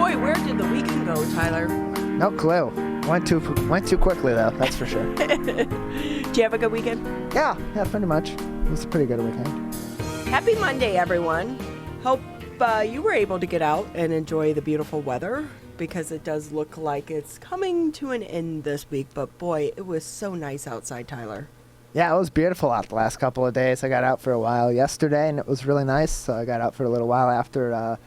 Boy, where did the weekend go, Tyler? No clue. Went too quickly though. That's for sure. Did you have a good weekend? Yeah, pretty much. It was a pretty good weekend. Happy Monday, everyone. Hope you were able to get out and enjoy the beautiful weather, because it does look like it's coming to an end this week. But boy, it was so nice outside, Tyler. Yeah, it was beautiful out the last couple of days. I got out for a while yesterday, and it was really nice. So I got out for a little while after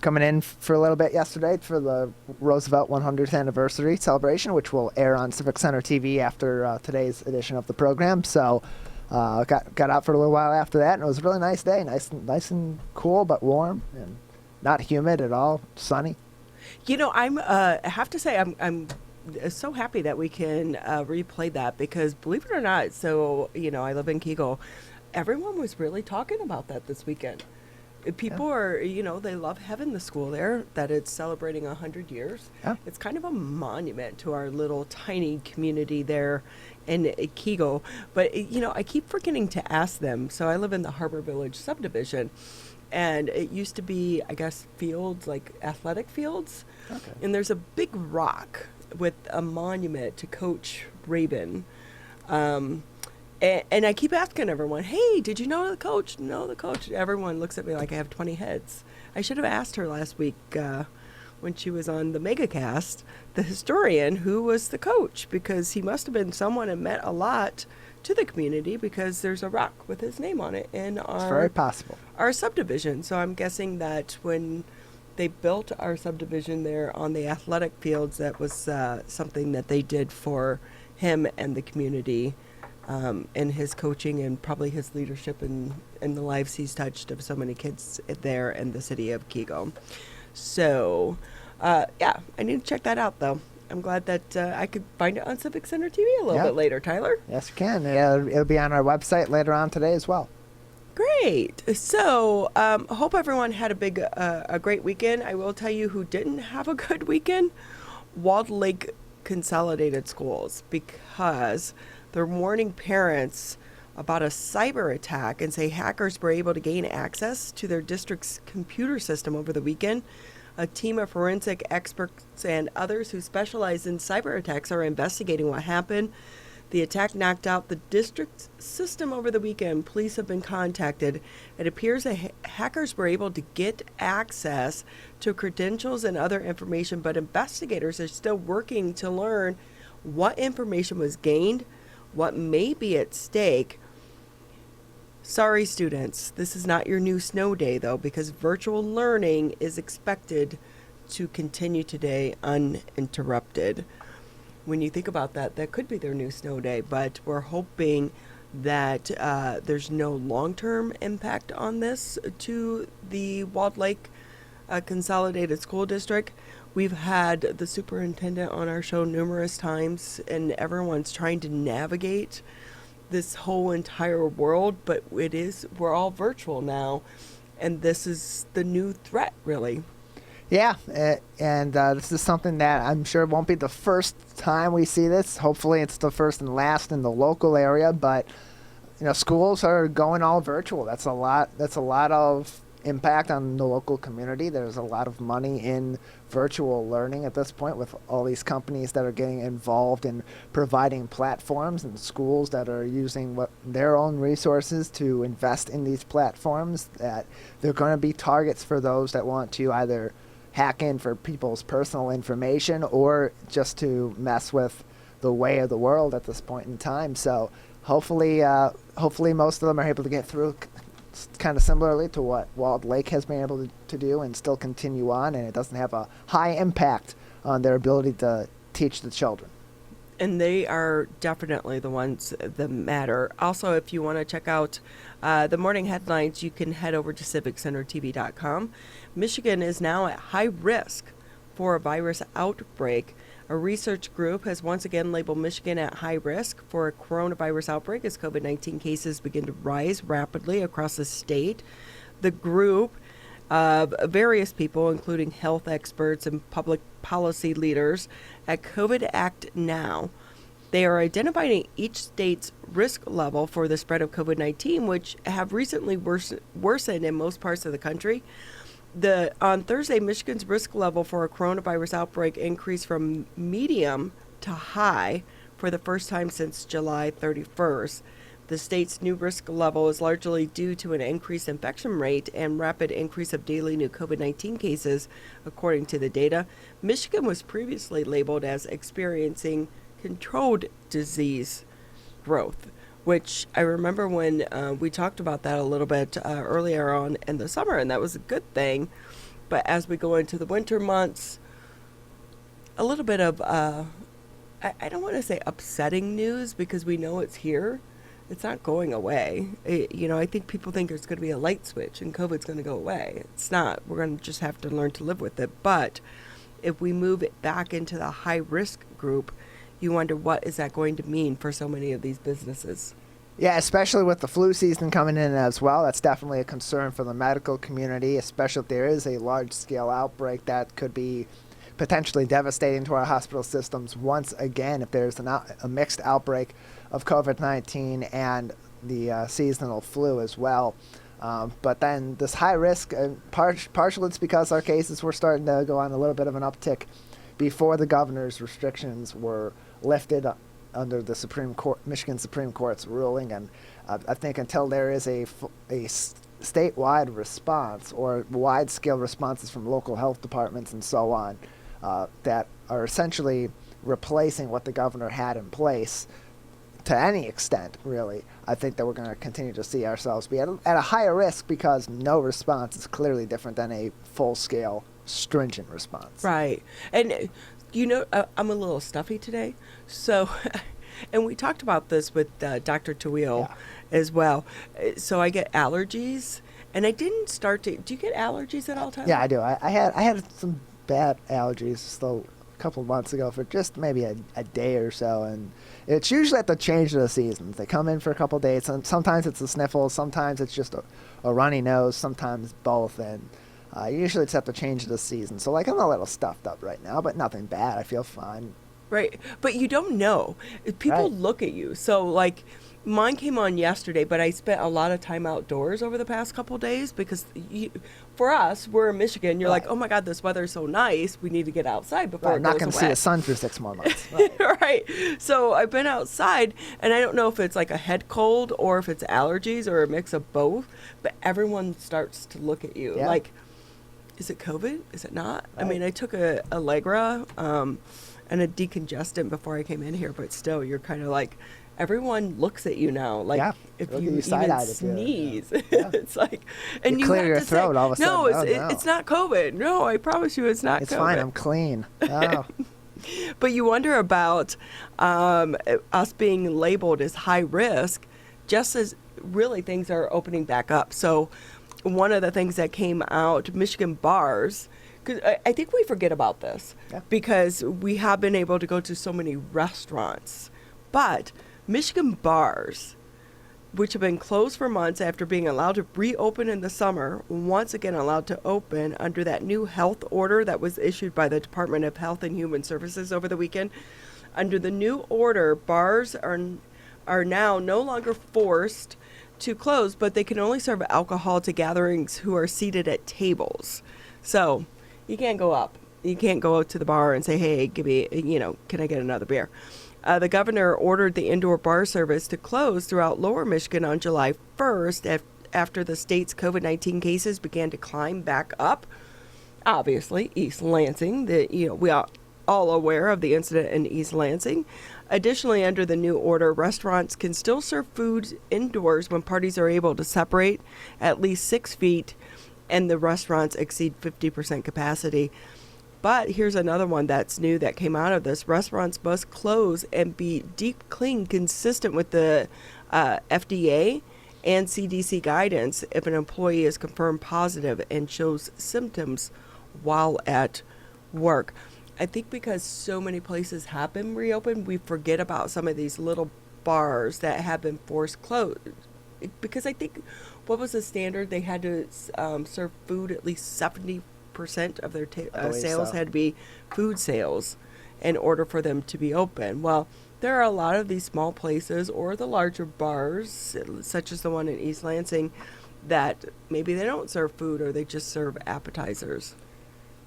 coming in for a little bit yesterday for the Roosevelt 100th anniversary celebration, which will air on Civic Center TV after today's edition of the program. So got out for a little while after that, and it was a really nice day. Nice and cool, but warm and not humid at all. Sunny. You know, I have to say I'm so happy that we can replay that, because believe it or not, so, you know, I live in Kegel. Everyone was really talking about that this weekend. People are, you know, they love having the school there, that it's celebrating 100 years. Yeah. It's kind of a monument to our little tiny community there in Kegel. But, you know, I keep forgetting to ask them. So I live in the Harbor Village subdivision, and it used to be, I guess, fields, like athletic fields. Okay. And there's a big rock with a monument to Coach Rabin. And I keep asking everyone, hey, did you know the coach? No, the coach. Everyone looks at me like I have 20 heads. I should have asked her last week when she was on the Megacast, the historian, who was the coach, because he must have been someone and meant a lot to the community, because there's a rock with his name on it in It's very possible. our subdivision. So I'm guessing that when they built our subdivision there on the athletic fields, that was something that they did for him and the community, and his coaching and probably his leadership and the lives he's touched of so many kids there in the city of Kegel. So, yeah, I need to check that out, though. I'm glad that I could find it on Civic Center TV a little bit later, Tyler. Yes, you can. It'll be on our website later on today as well. Great. So, hope everyone had a great weekend. I will tell you who didn't have a good weekend: Walled Lake Consolidated Schools, because they're warning parents about a cyber attack and say hackers were able to gain access to their district's computer system over the weekend. A team of forensic experts and others who specialize in cyber attacks are investigating what happened. The attack knocked out the district's system over the weekend. Police have been contacted. It appears that hackers were able to get access to credentials and other information, but investigators are still working to learn what information was gained, what may be at stake. Sorry, students, this is not your new snow day, though, because virtual learning is expected to continue today uninterrupted. When you think about that, that could be their new snow day, but we're hoping that there's no long-term impact on this to the Walled Lake Consolidated School District. We've had the superintendent on our show numerous times, and everyone's trying to navigate this whole entire world, but we're all virtual now, and this is the new threat, really. Yeah, and this is something that I'm sure won't be the first time we see this. Hopefully it's the first and last in the local area, but you know, schools are going all virtual. That's a lot of impact on the local community. There's a lot of money in virtual learning at this point, with all these companies that are getting involved in providing platforms, and schools that are using their own resources to invest in these platforms, that they're going to be targets for those that want to either hack in for people's personal information or just to mess with the way of the world at this point in time. So hopefully most of them are able to get through kind of similarly to what Walled Lake has been able to do and still continue on, and it doesn't have a high impact on their ability to teach the children. And they are definitely the ones that matter. Also, if you want to check out the morning headlines, you can head over to civiccentertv.com. Michigan is now at high risk for a virus outbreak. A research group has once again labeled Michigan at high risk for a coronavirus outbreak as COVID-19 cases begin to rise rapidly across the state. The group of various people, including health experts and public policy leaders at COVID Act Now, they are identifying each state's risk level for the spread of COVID-19, which have recently worsened in most parts of the country. On Thursday, Michigan's risk level for a coronavirus outbreak increased from medium to high for the first time since July 31st. The state's new risk level is largely due to an increased infection rate and rapid increase of daily new COVID-19 cases, according to the data. Michigan was previously labeled as experiencing controlled disease growth, which I remember when we talked about that a little bit earlier on in the summer, and that was a good thing. But as we go into the winter months, a little bit of, I don't want to say upsetting news, because we know it's here. It's not going away. I think people think there's going to be a light switch and COVID's going to go away. It's not. We're going to just have to learn to live with it. But if we move it back into the high-risk group, you wonder, what is that going to mean for so many of these businesses? Yeah, especially with the flu season coming in as well. That's definitely a concern for the medical community, especially if there is a large-scale outbreak that could be potentially devastating to our hospital systems once again if there's a mixed outbreak of COVID-19 and the seasonal flu as well. But then this high risk, partially it's because our cases were starting to go on a little bit of an uptick before the governor's restrictions were lifted under the Michigan Supreme Court's ruling. And I think until there is a statewide response or wide-scale responses from local health departments and so on that are essentially replacing what the governor had in place to any extent, really, I think that we're going to continue to see ourselves be at a higher risk, because no response is clearly different than a full-scale, stringent response. Right. And, I'm a little stuffy today. So, and we talked about this with Dr. Tawil as well. So I get allergies, and I didn't start to. Do you get allergies at all times? Yeah, I do. I had some bad allergies still a couple of months ago for just maybe a day or so, and it's usually at the change of the seasons. They come in for a couple of days, and sometimes it's a sniffle, sometimes it's just a runny nose, sometimes both, and usually it's at the change of the season. So I'm a little stuffed up right now, but nothing bad. I feel fine. Right, but you don't know. People look at you. So mine came on yesterday, but I spent a lot of time outdoors over the past couple of days, because for us, we're in Michigan. You're like, oh my God, this weather's so nice. We need to get outside before it goes away. I'm not going to see the sun for 6 more months. Right. So I've been outside, and I don't know if it's like a head cold or if it's allergies or a mix of both, but everyone starts to look at you like, is it COVID? Is it not? Right. I mean, I took a Allegra and a decongestant before I came in here, but still, you're kind of like, everyone looks at you now. If you even sneeze, it's like, and you clear your throat all of a sudden. No, it's not COVID. No, I promise you, it's not COVID. It's fine. I'm clean. Oh. But you wonder about us being labeled as high risk, just as really things are opening back up. So one of the things that came out, Michigan bars, because I think we forget about this because we have been able to go to so many restaurants, but Michigan bars, which have been closed for months after being allowed to reopen in the summer, once again allowed to open under that new health order that was issued by the Department of Health and Human Services over the weekend. Under the new order, bars are now no longer forced to close, but they can only serve alcohol to gatherings who are seated at tables. So you can't go up. You can't go out to the bar and say, hey, give me, can I get another beer? The governor ordered the indoor bar service to close throughout Lower Michigan on July 1st after the state's COVID-19 cases began to climb back up. Obviously, East Lansing, we are all aware of the incident in East Lansing. Additionally, under the new order, restaurants can still serve food indoors when parties are able to separate at least 6 feet and the restaurants exceed 50% capacity. But here's another one that's new that came out of this. Restaurants must close and be deep cleaned consistent with the FDA and CDC guidance if an employee is confirmed positive and shows symptoms while at work. I think because so many places have been reopened, we forget about some of these little bars that have been forced closed. Because I think, what was the standard? They had to serve food, at least 70% of their sales had to be food sales in order for them to be open. Well, there are a lot of these small places or the larger bars, such as the one in East Lansing, that maybe they don't serve food or they just serve appetizers.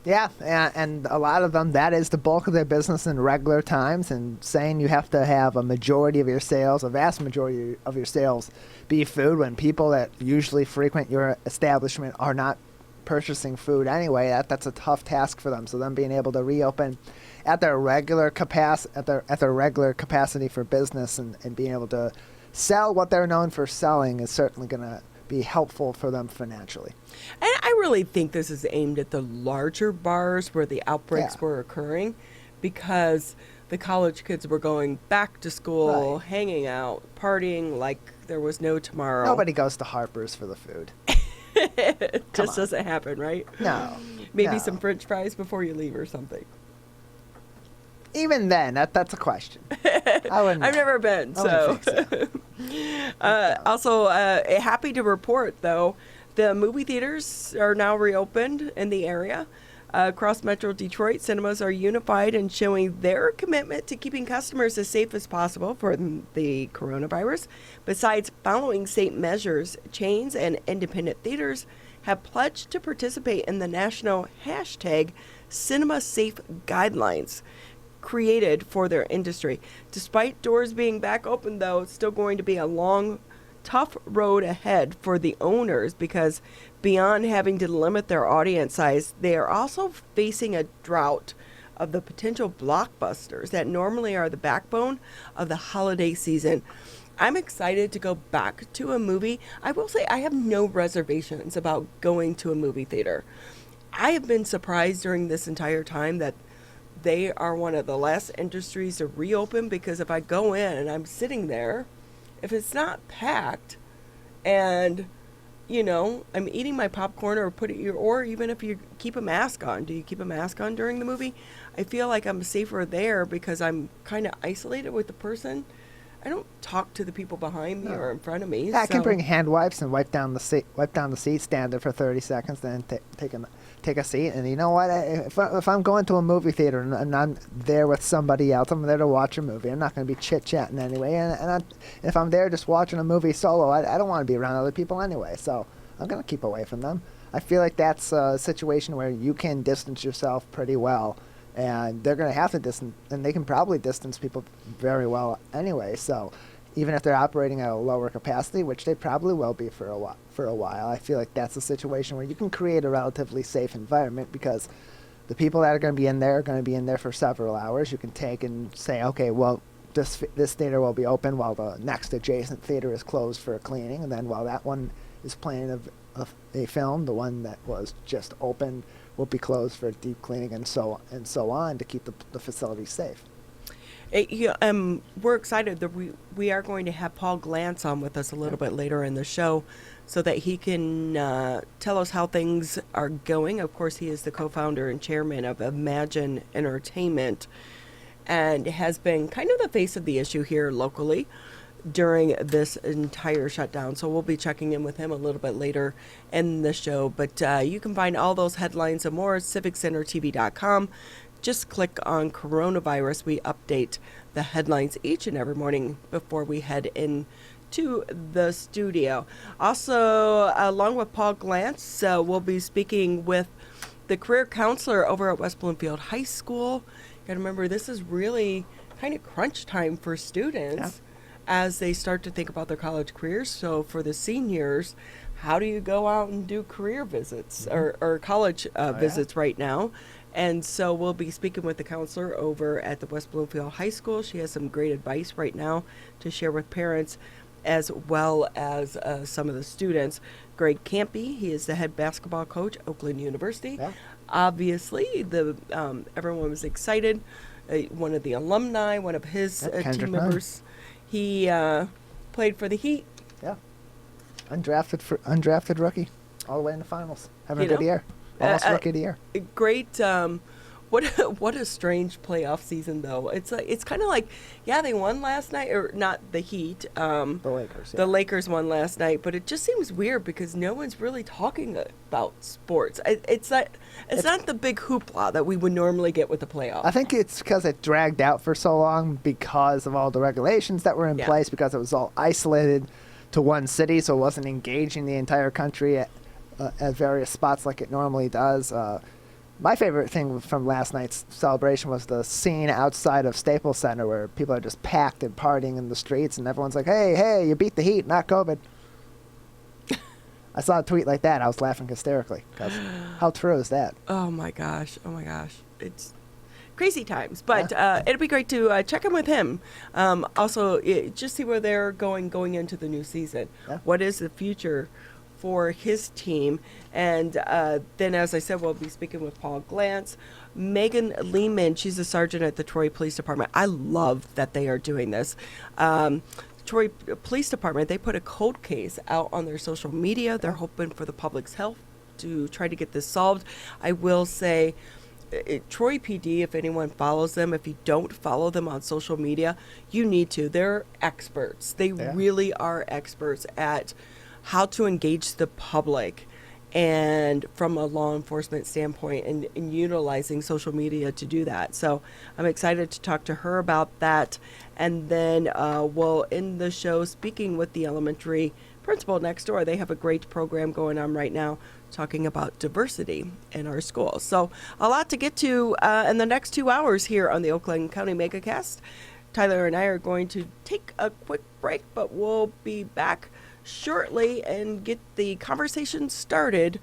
Yeah, and a lot of them, that is the bulk of their business in regular times, and saying you have to have a majority of your sales, a vast majority of your sales, be food when people that usually frequent your establishment are not purchasing food anyway, that's a tough task for them. So them being able to reopen at their regular capacity for business and being able to sell what they're known for selling is certainly going to be helpful for them financially. And I really think this is aimed at the larger bars where the outbreaks were occurring, because the college kids were going back to school, hanging out, partying like there was no tomorrow. Nobody goes to Harper's for the food. It just doesn't happen, right? No. Maybe some French fries before you leave or something. Even then, that's a question. I've never been, so. Also, happy to report, though, the movie theaters are now reopened in the area. Across Metro Detroit, cinemas are unified in showing their commitment to keeping customers as safe as possible for the coronavirus. Besides following safe measures, chains and independent theaters have pledged to participate in the national hashtag #CinemaSafe guidelines created for their industry. Despite doors being back open, though, it's still going to be a long, tough road ahead for the owners, because beyond having to limit their audience size, they are also facing a drought of the potential blockbusters that normally are the backbone of the holiday season. I'm excited to go back to a movie. I will say I have no reservations about going to a movie theater. I have been surprised during this entire time that they are one of the last industries to reopen, because if I go in and I'm sitting there, if it's not packed and, I'm eating my popcorn or even if you keep a mask on, do you keep a mask on during the movie? I feel like I'm safer there because I'm kind of isolated with the person. I don't talk to the people behind me or in front of me. Yeah, I can bring hand wipes and wipe down the seat, stand there for 30 seconds, then take a seat. And you know what? If I'm going to a movie theater and I'm there with somebody else, I'm there to watch a movie. I'm not going to be chit-chatting anyway. And if I'm there just watching a movie solo, I don't want to be around other people anyway. So I'm going to keep away from them. I feel like that's a situation where you can distance yourself pretty well. And they're going to have to distance, and they can probably distance people very well anyway. So even if they're operating at a lower capacity, which they probably will be for a while, I feel like that's a situation where you can create a relatively safe environment, because the people that are going to be in there are going to be in there for several hours. You can take and say, okay, well, this theater will be open while the next adjacent theater is closed for cleaning, and then while that one is playing a film, the one that was just opened will be closed for deep cleaning, and so on, to keep the facility safe. We're excited that we are going to have Paul Glantz on with us a little bit later in the show, so that he can tell us how things are going. Of course, he is the co-founder and chairman of Emagine Entertainment, and has been kind of the face of the issue here locally during this entire shutdown. So we'll be checking in with him a little bit later in the show. But you can find all those headlines and more at civiccentertv.com. Just click on coronavirus. We update the headlines each and every morning before we head into the studio. Also, along with Paul Glantz, we'll be speaking with the career counselor over at West Bloomfield High School. You gotta remember, this is really kind of crunch time for students as they start to think about their college careers. So for the seniors, how do you go out and do career visits or college visits right now? And so we'll be speaking with the counselor over at the West Bloomfield High School. She has some great advice right now to share with parents as well as some of the students. Greg Kampe, he is the head basketball coach at Oakland University. Yeah. Obviously, everyone was excited. One of the alumni, one of his team members, he played for the Heat. Yeah, undrafted rookie, all the way in the finals, having a good year. Almost rookie of the year. Great. What a strange playoff season, though. It's kind of like, they won last night, or not the Heat. The Lakers. The Lakers won last night, but it just seems weird because no one's really talking about sports. It's not the big hoopla that we would normally get with the playoffs. I think it's because it dragged out for so long because of all the regulations that were in place, because it was all isolated to one city, so it wasn't engaging the entire country at various spots like it normally does. My favorite thing from last night's celebration was the scene outside of Staples Center where people are just packed and partying in the streets, and everyone's like, hey, you beat the heat, not COVID. I saw a tweet like that. I was laughing hysterically because how true is that? Oh my gosh. It's crazy times, but it'd be great to check in with him. Also, just see where they're going into the new season. Yeah. What is the future for his team? And then, as I said, we'll be speaking with Paul Glantz. Megan Lehman, she's a sergeant at the Troy Police Department. I love that they are doing this. Troy Police Department, they put a cold case out on their social media. They're hoping for the public's help to try to get this solved. I will say, Troy PD, if anyone follows them, if you don't follow them on social media, you need to. They're experts. They really are experts at how to engage the public and from a law enforcement standpoint and utilizing social media to do that. So I'm excited to talk to her about that. And then we'll end the show speaking with the elementary principal next door. They have a great program going on right now talking about diversity in our schools. So a lot to get to in the next 2 hours here on the Oakland County Megacast. Tyler and I are going to take a quick break, but we'll be back shortly and get the conversation started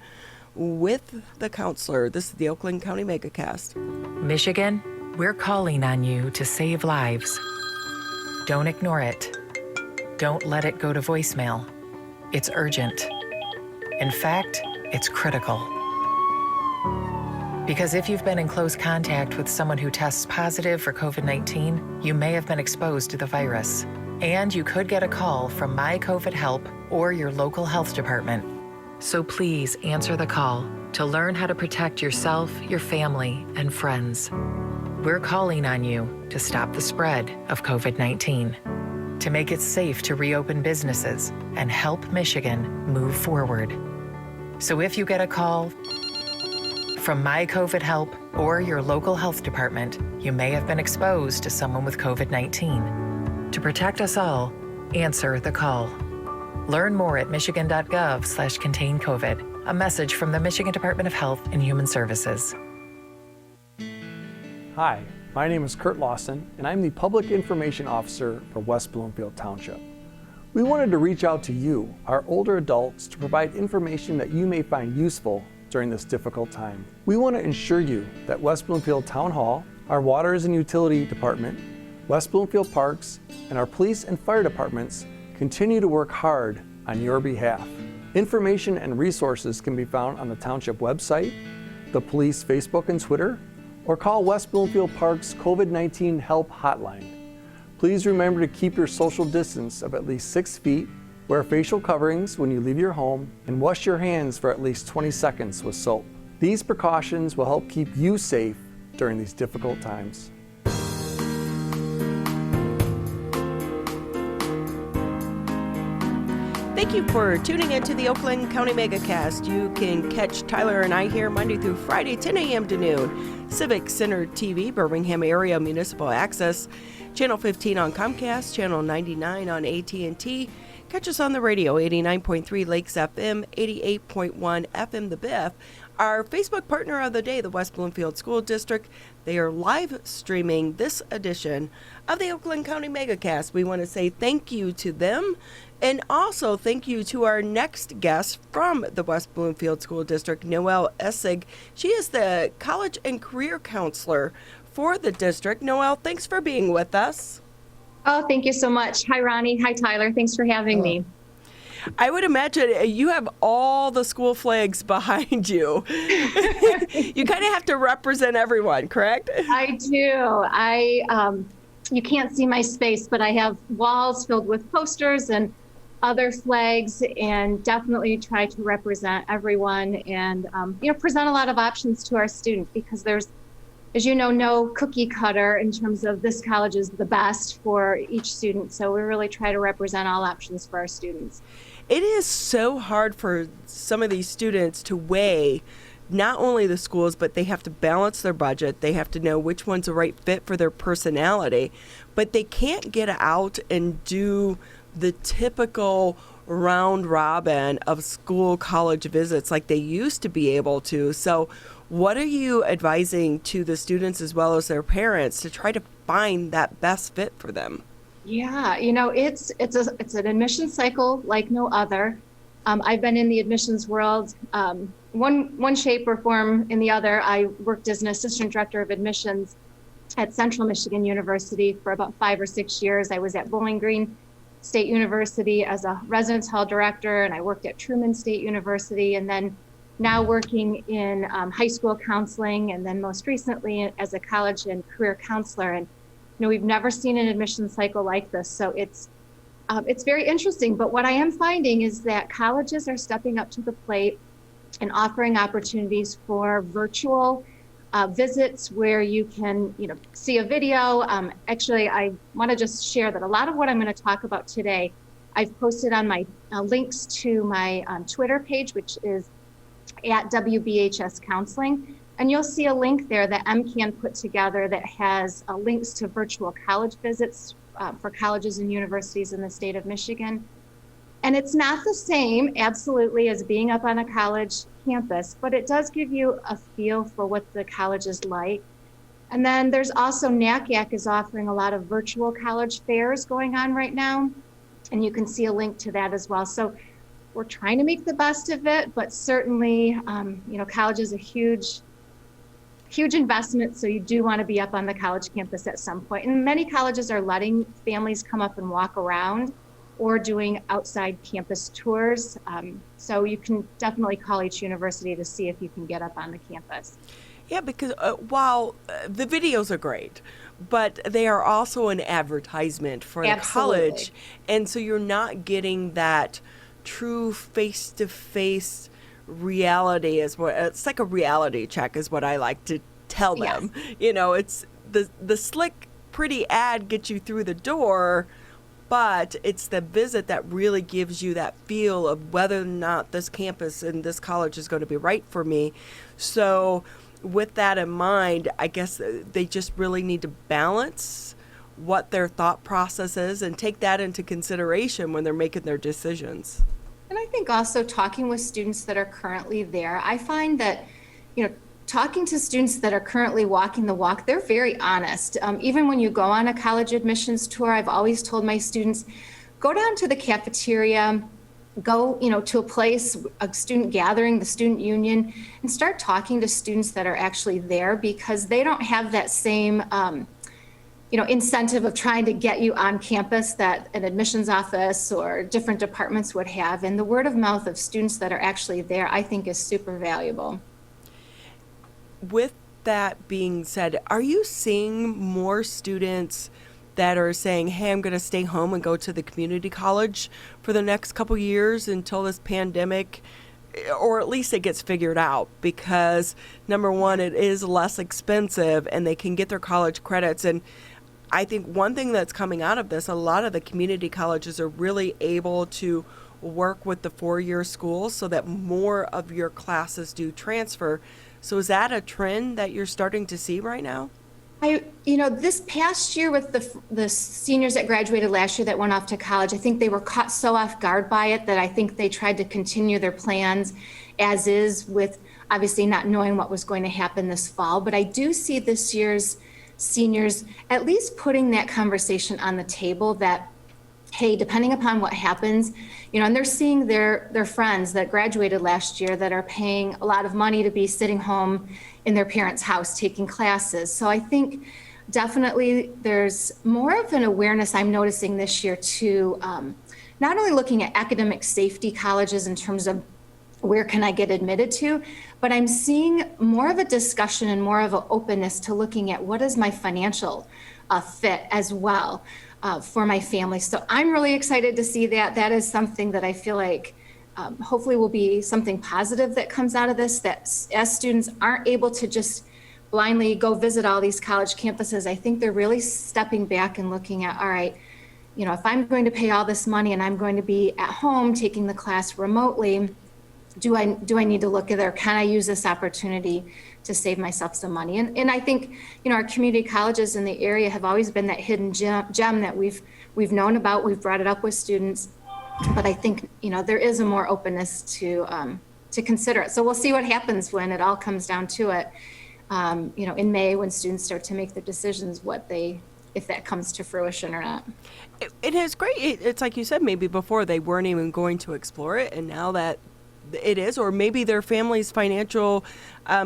with the counselor. This is the Oakland County Megacast. Michigan, we're calling on you to save lives. Don't ignore it. Don't let it go to voicemail. It's urgent. In fact, it's critical. Because if you've been in close contact with someone who tests positive for COVID-19, you may have been exposed to the virus. And you could get a call from My COVID Help or your local health department. So please answer the call to learn how to protect yourself, your family, and friends. We're calling on you to stop the spread of COVID-19, to make it safe to reopen businesses and help Michigan move forward. So if you get a call from My COVID Help or your local health department, you may have been exposed to someone with COVID-19. To protect us all, answer the call. Learn more at michigan.gov/contain-COVID. A message from the Michigan Department of Health and Human Services. Hi, my name is Kurt Lawson, and I'm the Public Information Officer for West Bloomfield Township. We wanted to reach out to you, our older adults, to provide information that you may find useful during this difficult time. We want to ensure you that West Bloomfield Town Hall, our Waters and Utility Department, West Bloomfield Parks, and our police and fire departments continue to work hard on your behalf. Information and resources can be found on the Township website, the police Facebook and Twitter, or call West Bloomfield Park's COVID-19 Help Hotline. Please remember to keep your social distance of at least 6 feet, wear facial coverings when you leave your home, and wash your hands for at least 20 seconds with soap. These precautions will help keep you safe during these difficult times. Thank you for tuning into the Oakland County Megacast. You can catch Tyler and I here Monday through Friday, 10 a.m. to noon. Civic Center TV, Birmingham Area Municipal Access, Channel 15 on Comcast, Channel 99 on AT&T. Catch us on the radio, 89.3 Lakes FM, 88.1 FM The Biff. Our Facebook partner of the day, the West Bloomfield School District. They are live streaming this edition of the Oakland County Megacast. We want to say thank you to them. And also thank you to our next guest from the West Bloomfield School District, Noelle Essig. She is the college and career counselor for the district. Noelle, thanks for being with us. Oh, thank you so much. Hi, Ronnie. Hi, Tyler. Thanks for having me. I would imagine you have all the school flags behind you. You kind of have to represent everyone, correct? I do. You can't see my space, but I have walls filled with posters and other flags, and definitely try to represent everyone and present a lot of options to our students, because there's, as you know, no cookie cutter in terms of this college is the best for each student. So we really try to represent all options for our students. It is so hard for some of these students to weigh not only the schools, but they have to balance their budget. They have to know which one's the right fit for their personality, but they can't get out and do the typical round robin of school college visits like they used to be able to. So what are you advising to the students as well as their parents to try to find that best fit for them? Yeah, it's an admissions cycle like no other. I've been in the admissions world, one shape or form in the other. I worked as an assistant director of admissions at Central Michigan University for about 5 or 6 years. I was at Bowling Green State University as a residence hall director, and I worked at Truman State University, and then now working in high school counseling, and then most recently as a college and career counselor. And we've never seen an admission cycle like this, so it's very interesting. But what I am finding is that colleges are stepping up to the plate and offering opportunities for virtual visits where you can, see a video. Actually, I want to just share that a lot of what I'm going to talk about today, I've posted on my links to my Twitter page, which is at WBHS Counseling. And you'll see a link there that MCAN put together that has links to virtual college visits for colleges and universities in the state of Michigan. And it's not the same, absolutely, as being up on a college campus, but it does give you a feel for what the college is like. And then there's also NACAC is offering a lot of virtual college fairs going on right now. And you can see a link to that as well. So we're trying to make the best of it, but certainly, college is a huge investment. So you do want to be up on the college campus at some point. And many colleges are letting families come up and walk around or doing outside campus tours. So you can definitely call each university to see if you can get up on the campus. Yeah, because while the videos are great, but they are also an advertisement for the college. And so you're not getting that true face-to-face reality. It's like a reality check is what I like to tell them. Yes. It's the slick, pretty ad gets you through the door, but it's the visit that really gives you that feel of whether or not this campus and this college is going to be right for me. So with that in mind, I guess they just really need to balance what their thought process is and take that into consideration when they're making their decisions. And I think also talking with students that are currently there, I find that, talking to students that are currently walking the walk, they're very honest. Even when you go on a college admissions tour, I've always told my students, go down to the cafeteria, go, to a place, a student gathering, the student union, and start talking to students that are actually there, because they don't have that same, incentive of trying to get you on campus that an admissions office or different departments would have. And the word of mouth of students that are actually there, I think, is super valuable. With that being said, are you seeing more students that are saying, hey, I'm going to stay home and go to the community college for the next couple years until this pandemic, or at least it gets figured out? Because number one, it is less expensive and they can get their college credits. And I think one thing that's coming out of this, a lot of the community colleges are really able to work with the four-year schools so that more of your classes do transfer. So is that a trend that you're starting to see right now? This past year with the seniors that graduated last year that went off to college, I think they were caught so off guard by it that I think they tried to continue their plans as is, with obviously not knowing what was going to happen this fall. But I do see this year's seniors at least putting that conversation on the table that, hey, depending upon what happens, and they're seeing their friends that graduated last year that are paying a lot of money to be sitting home in their parents' house taking classes. So I think definitely there's more of an awareness I'm noticing this year to not only looking at academic safety colleges in terms of where can I get admitted to, but I'm seeing more of a discussion and more of an openness to looking at what is my financial fit as well. For my family. So I'm really excited to see that. That is something that I feel like hopefully will be something positive that comes out of this, that as students aren't able to just blindly go visit all these college campuses, I think they're really stepping back and looking at, all right, if I'm going to pay all this money and I'm going to be at home taking the class remotely, do I need to look at it, or can I use this opportunity to save myself some money? And I think, our community colleges in the area have always been that hidden gem that we've known about. We've brought it up with students. But I think, there is a more openness to consider it. So we'll see what happens when it all comes down to it, in May, when students start to make their decisions, if that comes to fruition or not. It is great. It's like you said, maybe before they weren't even going to explore it, and now that it is, or maybe their family's financial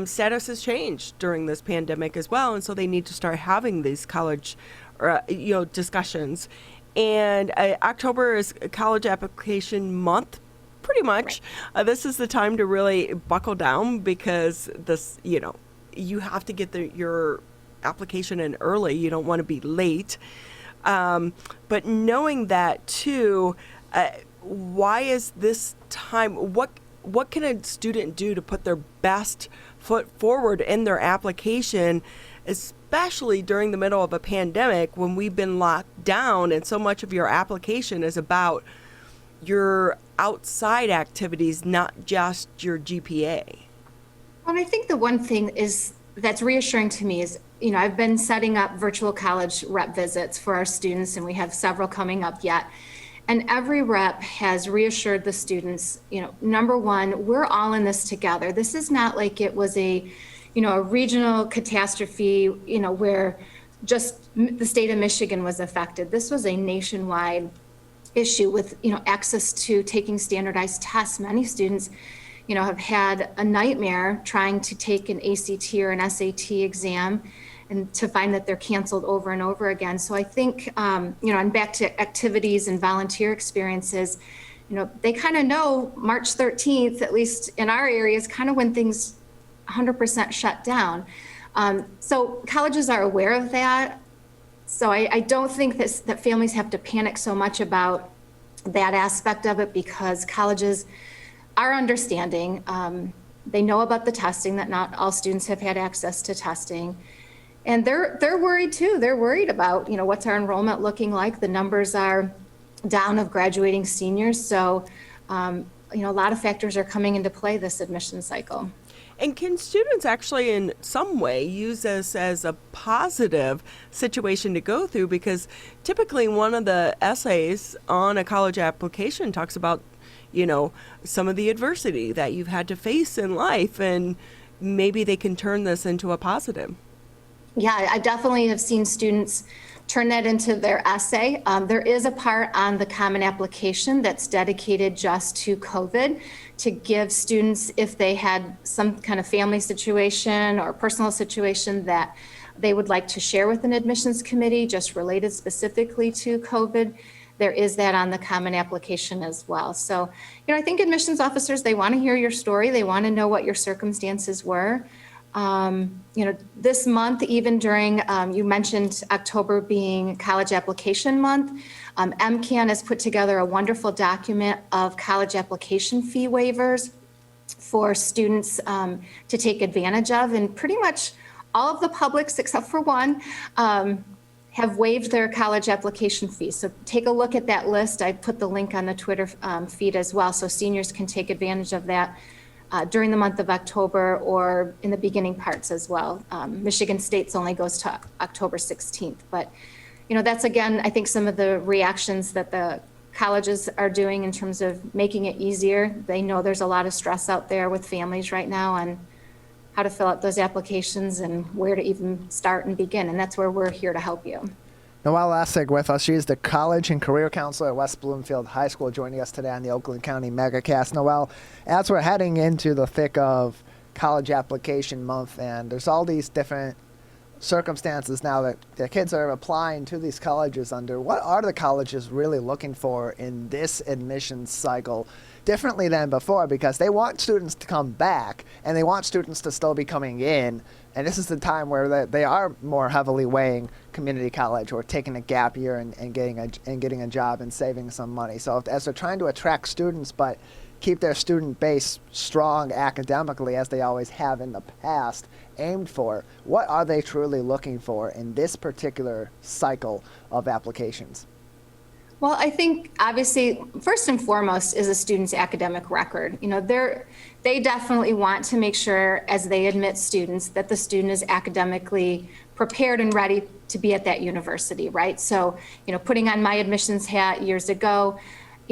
status has changed during this pandemic as well, and so they need to start having these college, discussions. And October is college application month, pretty much. Right. This is the time to really buckle down, because this, you have to get your application in early. You don't want to be late. But knowing that too, why is this time? What can a student do to put their best foot forward in their application, especially during the middle of a pandemic when we've been locked down and so much of your application is about your outside activities, not just your GPA? Well, I think the one thing that's reassuring to me is, I've been setting up virtual college rep visits for our students, and we have several coming up yet. And every rep has reassured the students, number one, we're all in this together. This is not like it was a regional catastrophe, where just the state of Michigan was affected. This was a nationwide issue with, access to taking standardized tests. Many students, have had a nightmare trying to take an ACT or an SAT exam, and to find that they're canceled over and over again. So I think, and back to activities and volunteer experiences, they kind of know March 13th, at least in our area, is kind of when things 100% shut down. So colleges are aware of that. So I don't think that families have to panic so much about that aspect of it, because colleges are understanding. They know about the testing, that not all students have had access to testing. And they're worried too. They're worried about, what's our enrollment looking like? The numbers are down of graduating seniors. So, a lot of factors are coming into play this admission cycle. And can students actually in some way use this as a positive situation to go through? Because typically one of the essays on a college application talks about, some of the adversity that you've had to face in life, and maybe they can turn this into a positive. Yeah, I definitely have seen students turn that into their essay. There is a part on the Common Application that's dedicated just to COVID, to give students, if they had some kind of family situation or personal situation that they would like to share with an admissions committee, just related specifically to COVID, there is that on the Common Application as well. So, I think admissions officers, they want to hear your story. They want to know what your circumstances were. This month, even during, you mentioned October being college application month, MCAN has put together a wonderful document of college application fee waivers for students to take advantage of. And pretty much all of the publics, except for one, have waived their college application fees. So take a look at that list. I put the link on the Twitter feed as well, so seniors can take advantage of that during the month of October or in the beginning parts as well. Michigan State's only goes to October 16th. But, that's, again, I think some of the reactions that the colleges are doing in terms of making it easier. They know there's a lot of stress out there with families right now on how to fill out those applications and where to even start and begin. And that's where we're here to help you. Noelle Essig with us. She is the College and Career Counselor at West Bloomfield High School, joining us today on the Oakland County Megacast. Noelle, as we're heading into the thick of college application month, and there's all these different circumstances now that the kids are applying to these colleges under, what are the colleges really looking for in this admissions cycle differently than before? Because they want students to come back, and they want students to still be coming in. And this is the time where they are more heavily weighing community college or taking a gap year and getting a job and saving some money. So as they're trying to attract students but keep their student base strong academically, as they always have in the past aimed for, what are they truly looking for in this particular cycle of applications? Well, I think obviously first and foremost is a student's academic record. They definitely want to make sure as they admit students that the student is academically prepared and ready to be at that university, right? So, putting on my admissions hat years ago,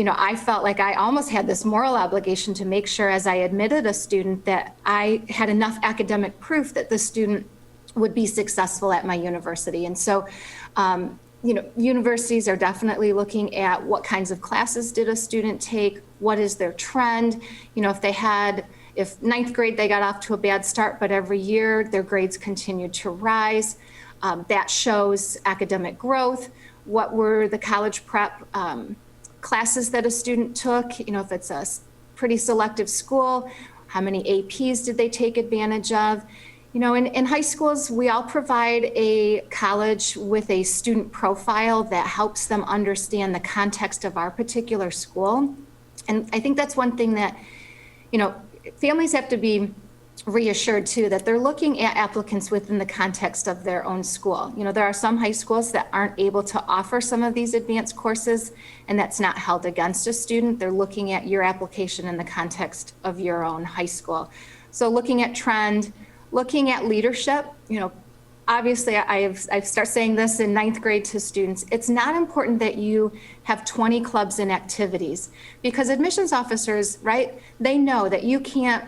I felt like I almost had this moral obligation to make sure as I admitted a student that I had enough academic proof that the student would be successful at my university. And so, universities are definitely looking at what kinds of classes did a student take, what is their trend, if ninth grade they got off to a bad start, but every year their grades continued to rise. That shows academic growth. What were the college prep classes that a student took? If it's a pretty selective school, how many APs did they take advantage of? In high schools, we all provide a college with a student profile that helps them understand the context of our particular school. And I think that's one thing that, families have to be reassured too, that they're looking at applicants within the context of their own school. There are some high schools that aren't able to offer some of these advanced courses, and that's not held against a student. They're looking at your application in the context of your own high school. So looking at trend, looking at leadership, obviously I start saying this in ninth grade to students. It's not important that you have 20 clubs and activities, because admissions officers, right, they know that you can't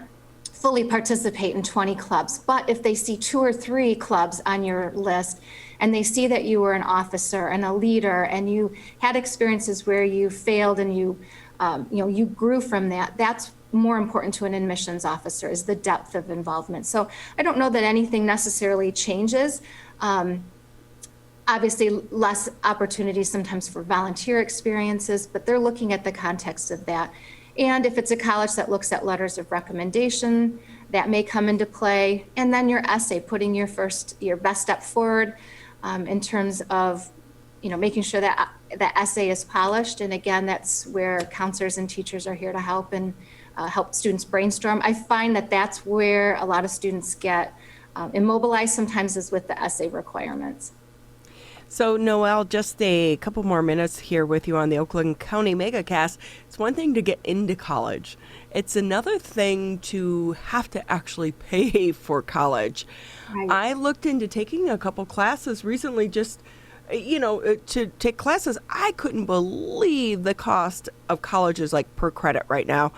fully participate in 20 clubs. But if they see 2 or 3 clubs on your list, and they see that you were an officer and a leader, and you had experiences where you failed and you grew from that, that's more important to an admissions officer, is the depth of involvement. So I don't know that anything necessarily changes. Obviously, less opportunities sometimes for volunteer experiences, but they're looking at the context of that. And if it's a college that looks at letters of recommendation, that may come into play. And then your essay, putting your best step forward in terms of, making sure that that essay is polished. And again, that's where counselors and teachers are here to help and help students brainstorm. I find that that's where a lot of students get immobilized sometimes, is with the essay requirements. So Noelle, just a couple more minutes here with you on the Oakland County Megacast. It's one thing to get into college. It's another thing to have to actually pay for college. Right. I looked into taking a couple classes recently, just to take classes. I couldn't believe the cost of college is like per credit right now.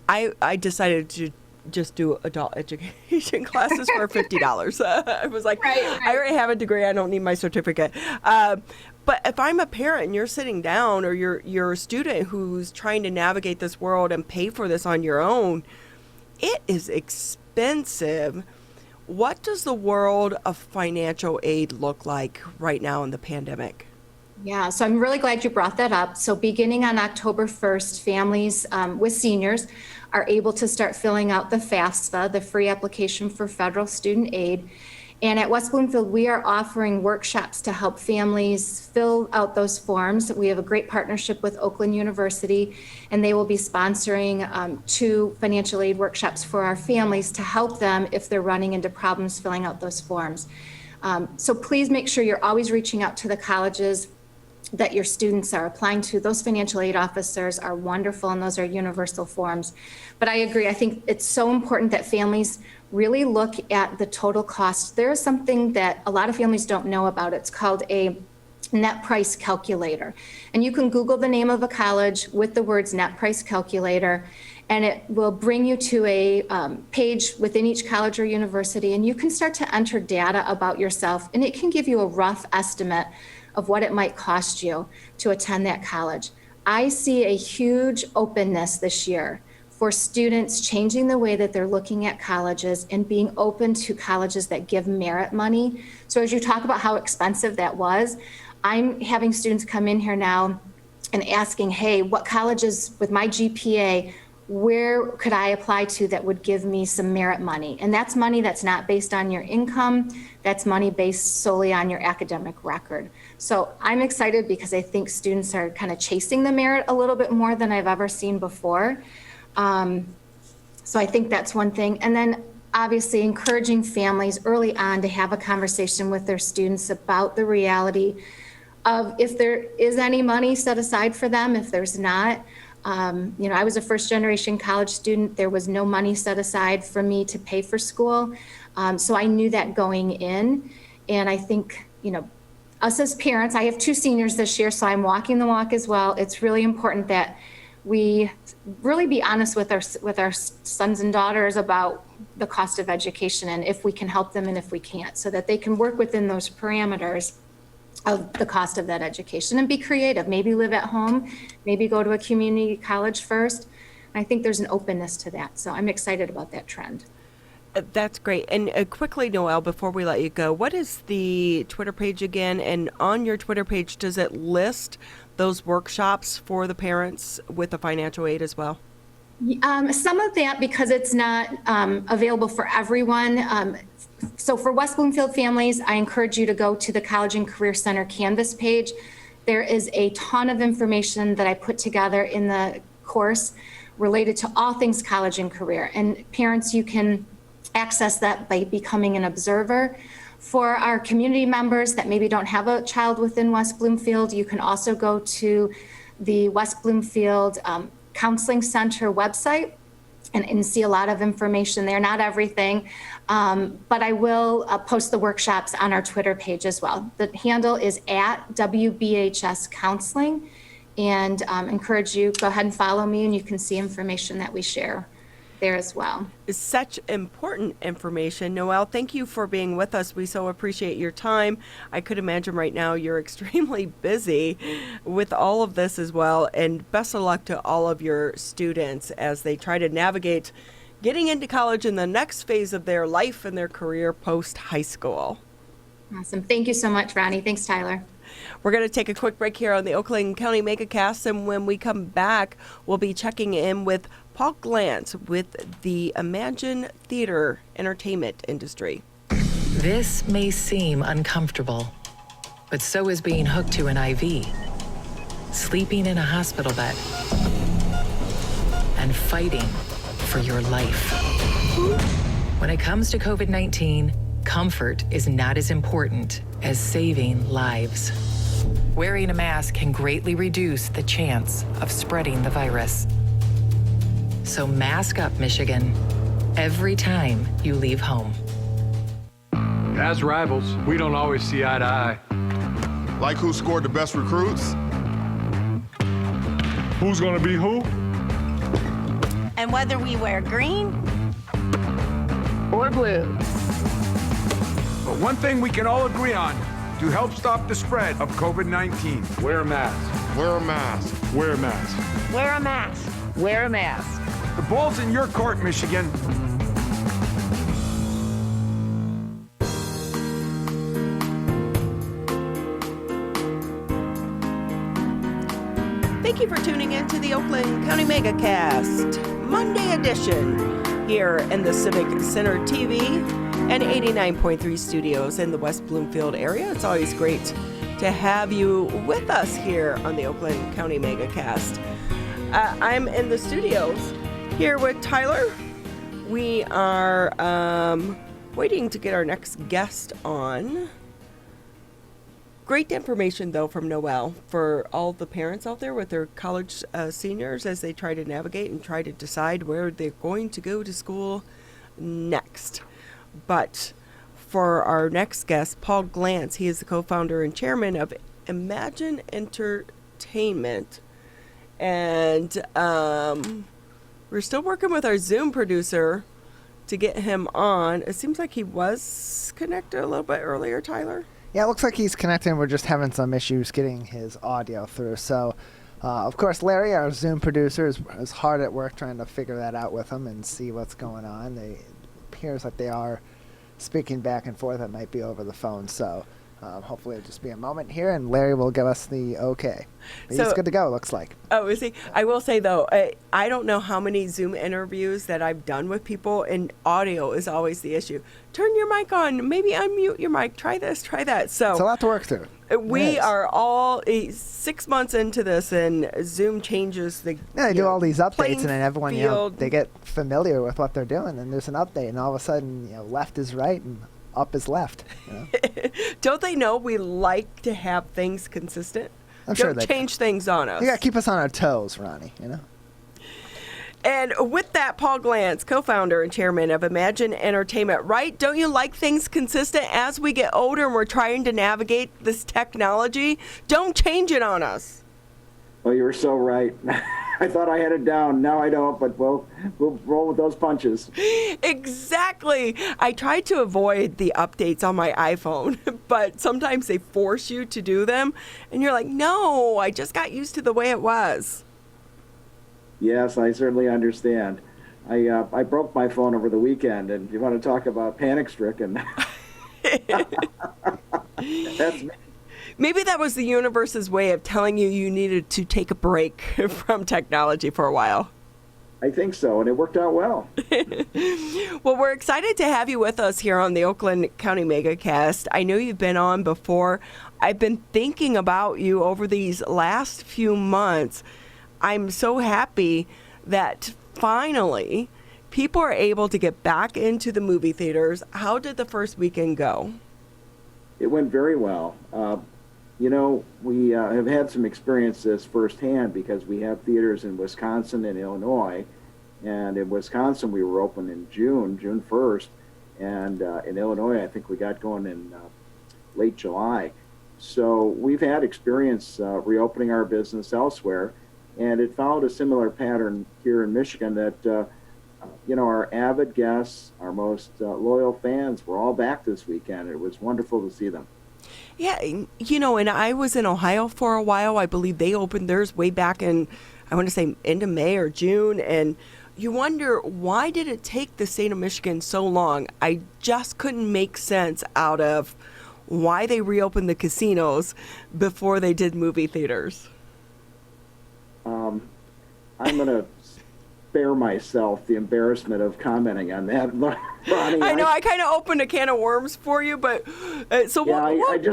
I decided to just do adult education classes for $50. I was like, right. I already have a degree. I don't need my certificate. But if I'm a parent and you're sitting down, or you're a student who's trying to navigate this world and pay for this on your own, it is expensive. What does the world of financial aid look like right now in the pandemic? Yeah, so I'm really glad you brought that up. So beginning on October 1st, families with seniors are able to start filling out the FAFSA, the free application for federal student aid. And at West Bloomfield, we are offering workshops to help families fill out those forms. We have a great partnership with Oakland University, and they will be sponsoring 2 financial aid workshops for our families to help them if they're running into problems filling out those forms. So please make sure you're always reaching out to the colleges that your students are applying to. Those financial aid officers are wonderful, and those are universal forms. But I agree, I think it's so important that families really look at the total cost. There is something that a lot of families don't know about. It's called a net price calculator. And you can Google the name of a college with the words net price calculator, and it will bring you to a page within each college or university, and you can start to enter data about yourself, and it can give you a rough estimate of what it might cost you to attend that college. I see a huge openness this year for students changing the way that they're looking at colleges and being open to colleges that give merit money. So as you talk about how expensive that was, I'm having students come in here now and asking, hey, what colleges with my GPA, where could I apply to that would give me some merit money? And that's money that's not based on your income. That's money based solely on your academic record. So I'm excited because I think students are kind of chasing the merit a little bit more than I've ever seen before. So I think that's one thing. And then obviously encouraging families early on to have a conversation with their students about the reality of if there is any money set aside for them, if there's not. I was a first generation college student. There was no money set aside for me to pay for school. So I knew that going in. And I think, us as parents, I have 2 seniors this year, so I'm walking the walk as well. It's really important that we really be honest with our sons and daughters about the cost of education and if we can help them and if we can't, so that they can work within those parameters of the cost of that education and be creative. Maybe live at home, maybe go to a community college first. I think there's an openness to that. So I'm excited about that trend. That's great. And quickly, Noelle, before we let you go, what is the Twitter page again? And on your Twitter page, does it list those workshops for the parents with the financial aid as well? Some of that, because it's not available for everyone. So for West Bloomfield families, I encourage you to go to the College and Career Center Canvas page. There is a ton of information that I put together in the course related to all things college and career. And parents, you can access that by becoming an observer. For our community members that maybe don't have a child within West Bloomfield, you can also go to the West Bloomfield Counseling Center website and see a lot of information there. Not everything, but I will post the workshops on our Twitter page as well. The handle is at WBHS Counseling, and encourage you, go ahead and follow me and you can see information that we share there as well. Such important information. Noelle, thank you for being with us. We so appreciate your time. I could imagine right now you're extremely busy with all of this as well. And best of luck to all of your students as they try to navigate getting into college in the next phase of their life and their career post high school. Awesome. Thank you so much, Ronnie. Thanks, Tyler. We're going to take a quick break here on the Oakland County Megacast, and when we come back, we'll be checking in with Paul Glantz with the Emagine Theater Entertainment industry. This may seem uncomfortable, but so is being hooked to an IV, sleeping in a hospital bed, and fighting for your life. When it comes to COVID-19, comfort is not as important as saving lives. Wearing a mask can greatly reduce the chance of spreading the virus. So mask up, Michigan, every time you leave home. As rivals, we don't always see eye to eye. Like who scored the best recruits? Who's gonna be who? And whether we wear green or blue. But one thing we can all agree on to help stop the spread of COVID-19. Wear a mask. Wear a mask. Wear a mask. wear a mask. Wear a mask. The ball's in your court, Michigan. Thank you for tuning in to the Oakland County Megacast, Monday edition, here in the Civic Center TV and 89.3 studios in the West Bloomfield area. It's always great to have you with us here on the Oakland County Megacast. I'm in the studios here with Tyler. We are waiting to get our next guest on. Great information, though, from Noelle for all the parents out there with their college seniors as they try to navigate and try to decide where they're going to go to school next. But for our next guest, Paul Glantz, he is the co-founder and chairman of Emagine Entertainment. And we're still working with our Zoom producer to get him on. It seems like he was connected a little bit earlier, Tyler. Yeah, it looks like he's connecting. We're just having some issues getting his audio through. So, of course, Larry, our Zoom producer, is hard at work trying to figure that out with him and see what's going on. It appears like they are speaking back and forth. It might be over the phone. So, hopefully it'll just be a moment here, and Larry will give us the okay. But he's good to go, it looks like. Oh, is he? I will say, though, I don't know how many Zoom interviews that I've done with people, and audio is always the issue. Turn your mic on. Maybe unmute your mic. Try this, try that. So it's a lot to work through. We are all 6 months into this, and Zoom changes the they do all these updates, and then everyone, field. They get familiar with what they're doing, and there's an update, and all of a sudden, left is right, and up is left. Don't they know we like to have things consistent? I'm sure Don't change things on us. You got to keep us on our toes, Ronnie, And with that, Paul Glantz, co-founder and chairman of Emagine Entertainment, right? Don't you like things consistent as we get older and we're trying to navigate this technology? Don't change it on us. Well, you're so right. I thought I had it down. Now I don't, but we'll roll with those punches. Exactly. I tried to avoid the updates on my iPhone, but sometimes they force you to do them, and you're like, no, I just got used to the way it was. Yes, I certainly understand. I broke my phone over the weekend, and you want to talk about panic-stricken. That's me. Maybe that was the universe's way of telling you needed to take a break from technology for a while. I think so, and it worked out well. Well, we're excited to have you with us here on the Oakland County Megacast. I know you've been on before. I've been thinking about you over these last few months. I'm so happy that finally people are able to get back into the movie theaters. How did the first weekend go? It went very well. We have had some experiences firsthand because we have theaters in Wisconsin and Illinois. And in Wisconsin, we were open in June 1st. And in Illinois, I think we got going in late July. So we've had experience reopening our business elsewhere. And it followed a similar pattern here in Michigan that, our avid guests, our most loyal fans were all back this weekend. It was wonderful to see them. Yeah, and I was in Ohio for a while. I believe they opened theirs way back in, I want to say, end of May or June. And you wonder, why did it take the state of Michigan so long? I just couldn't make sense out of why they reopened the casinos before they did movie theaters. I'm going to spare myself the embarrassment of commenting on that, Ronnie. I know I kind of opened a can of worms for you, but I just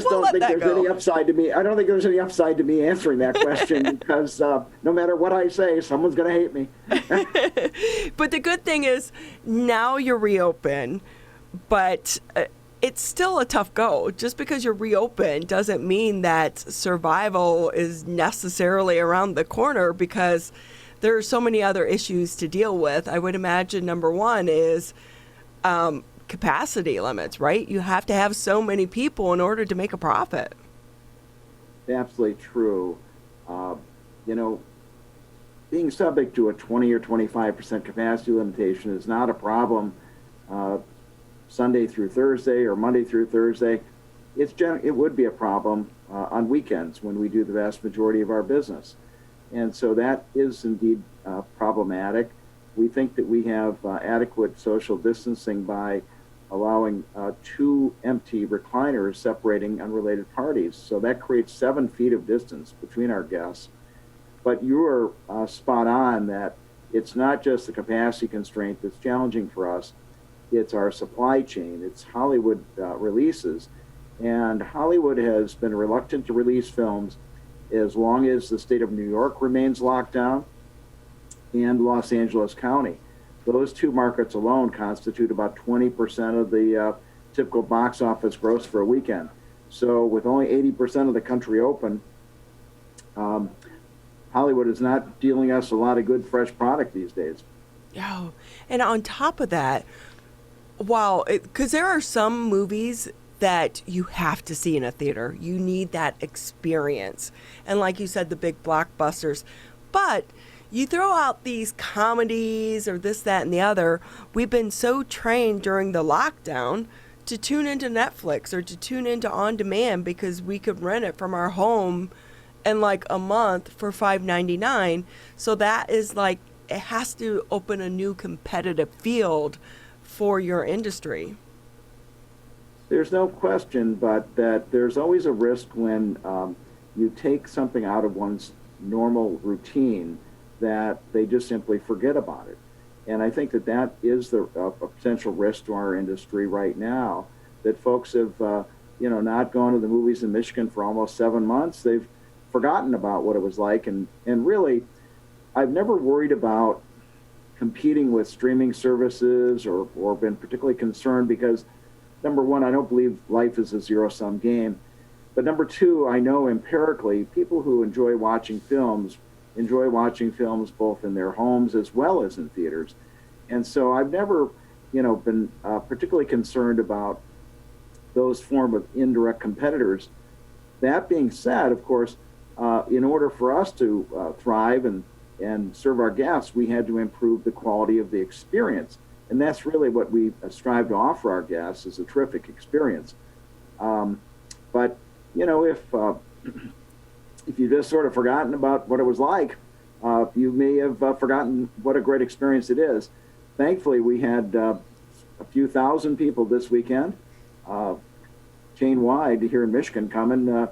don't think there's any upside to me. I don't think there's any upside to me answering that question because no matter what I say, someone's going to hate me. But the good thing is now you're reopened, but it's still a tough go. Just because you're reopened doesn't mean that survival is necessarily around the corner, because there are so many other issues to deal with. I would imagine number one is capacity limits, right? You have to have so many people in order to make a profit. Absolutely true. Being subject to a 20 or 25% capacity limitation is not a problem Sunday through Thursday or Monday through Thursday. It would be a problem on weekends when we do the vast majority of our business. And so that is indeed problematic. We think that we have adequate social distancing by allowing 2 empty recliners separating unrelated parties. So that creates 7 feet of distance between our guests. But you are spot on that it's not just the capacity constraint that's challenging for us. It's our supply chain. It's Hollywood releases. And Hollywood has been reluctant to release films as long as the state of New York remains locked down and Los Angeles County. Those 2 markets alone constitute about 20% of the typical box office gross for a weekend. So with only 80% of the country open, Hollywood is not dealing us a lot of good, fresh product these days. Oh, and on top of that, because there are some movies that you have to see in a theater. You need that experience. And like you said, the big blockbusters. But you throw out these comedies or this, that, and the other. We've been so trained during the lockdown to tune into Netflix or to tune into On Demand because we could rent it from our home in like a month for $5.99. So that is like, it has to open a new competitive field for your industry. There's no question, but that there's always a risk when you take something out of one's normal routine that they just simply forget about it. And I think that is a potential risk to our industry right now, that folks have not gone to the movies in Michigan for almost 7 months. They've forgotten about what it was like. And really, I've never worried about competing with streaming services or been particularly concerned because, number one, I don't believe life is a zero-sum game. But number two, I know empirically people who enjoy watching films both in their homes as well as in theaters. And so I've never, been particularly concerned about those form of indirect competitors. That being said, of course, in order for us to thrive and and serve our guests, we had to improve the quality of the experience. And that's really what we strive to offer our guests, is a terrific experience. But, you know, if you've just sort of forgotten about what it was like, you may have forgotten what a great experience it is. Thankfully, we had a few thousand people this weekend, chain-wide here in Michigan, come and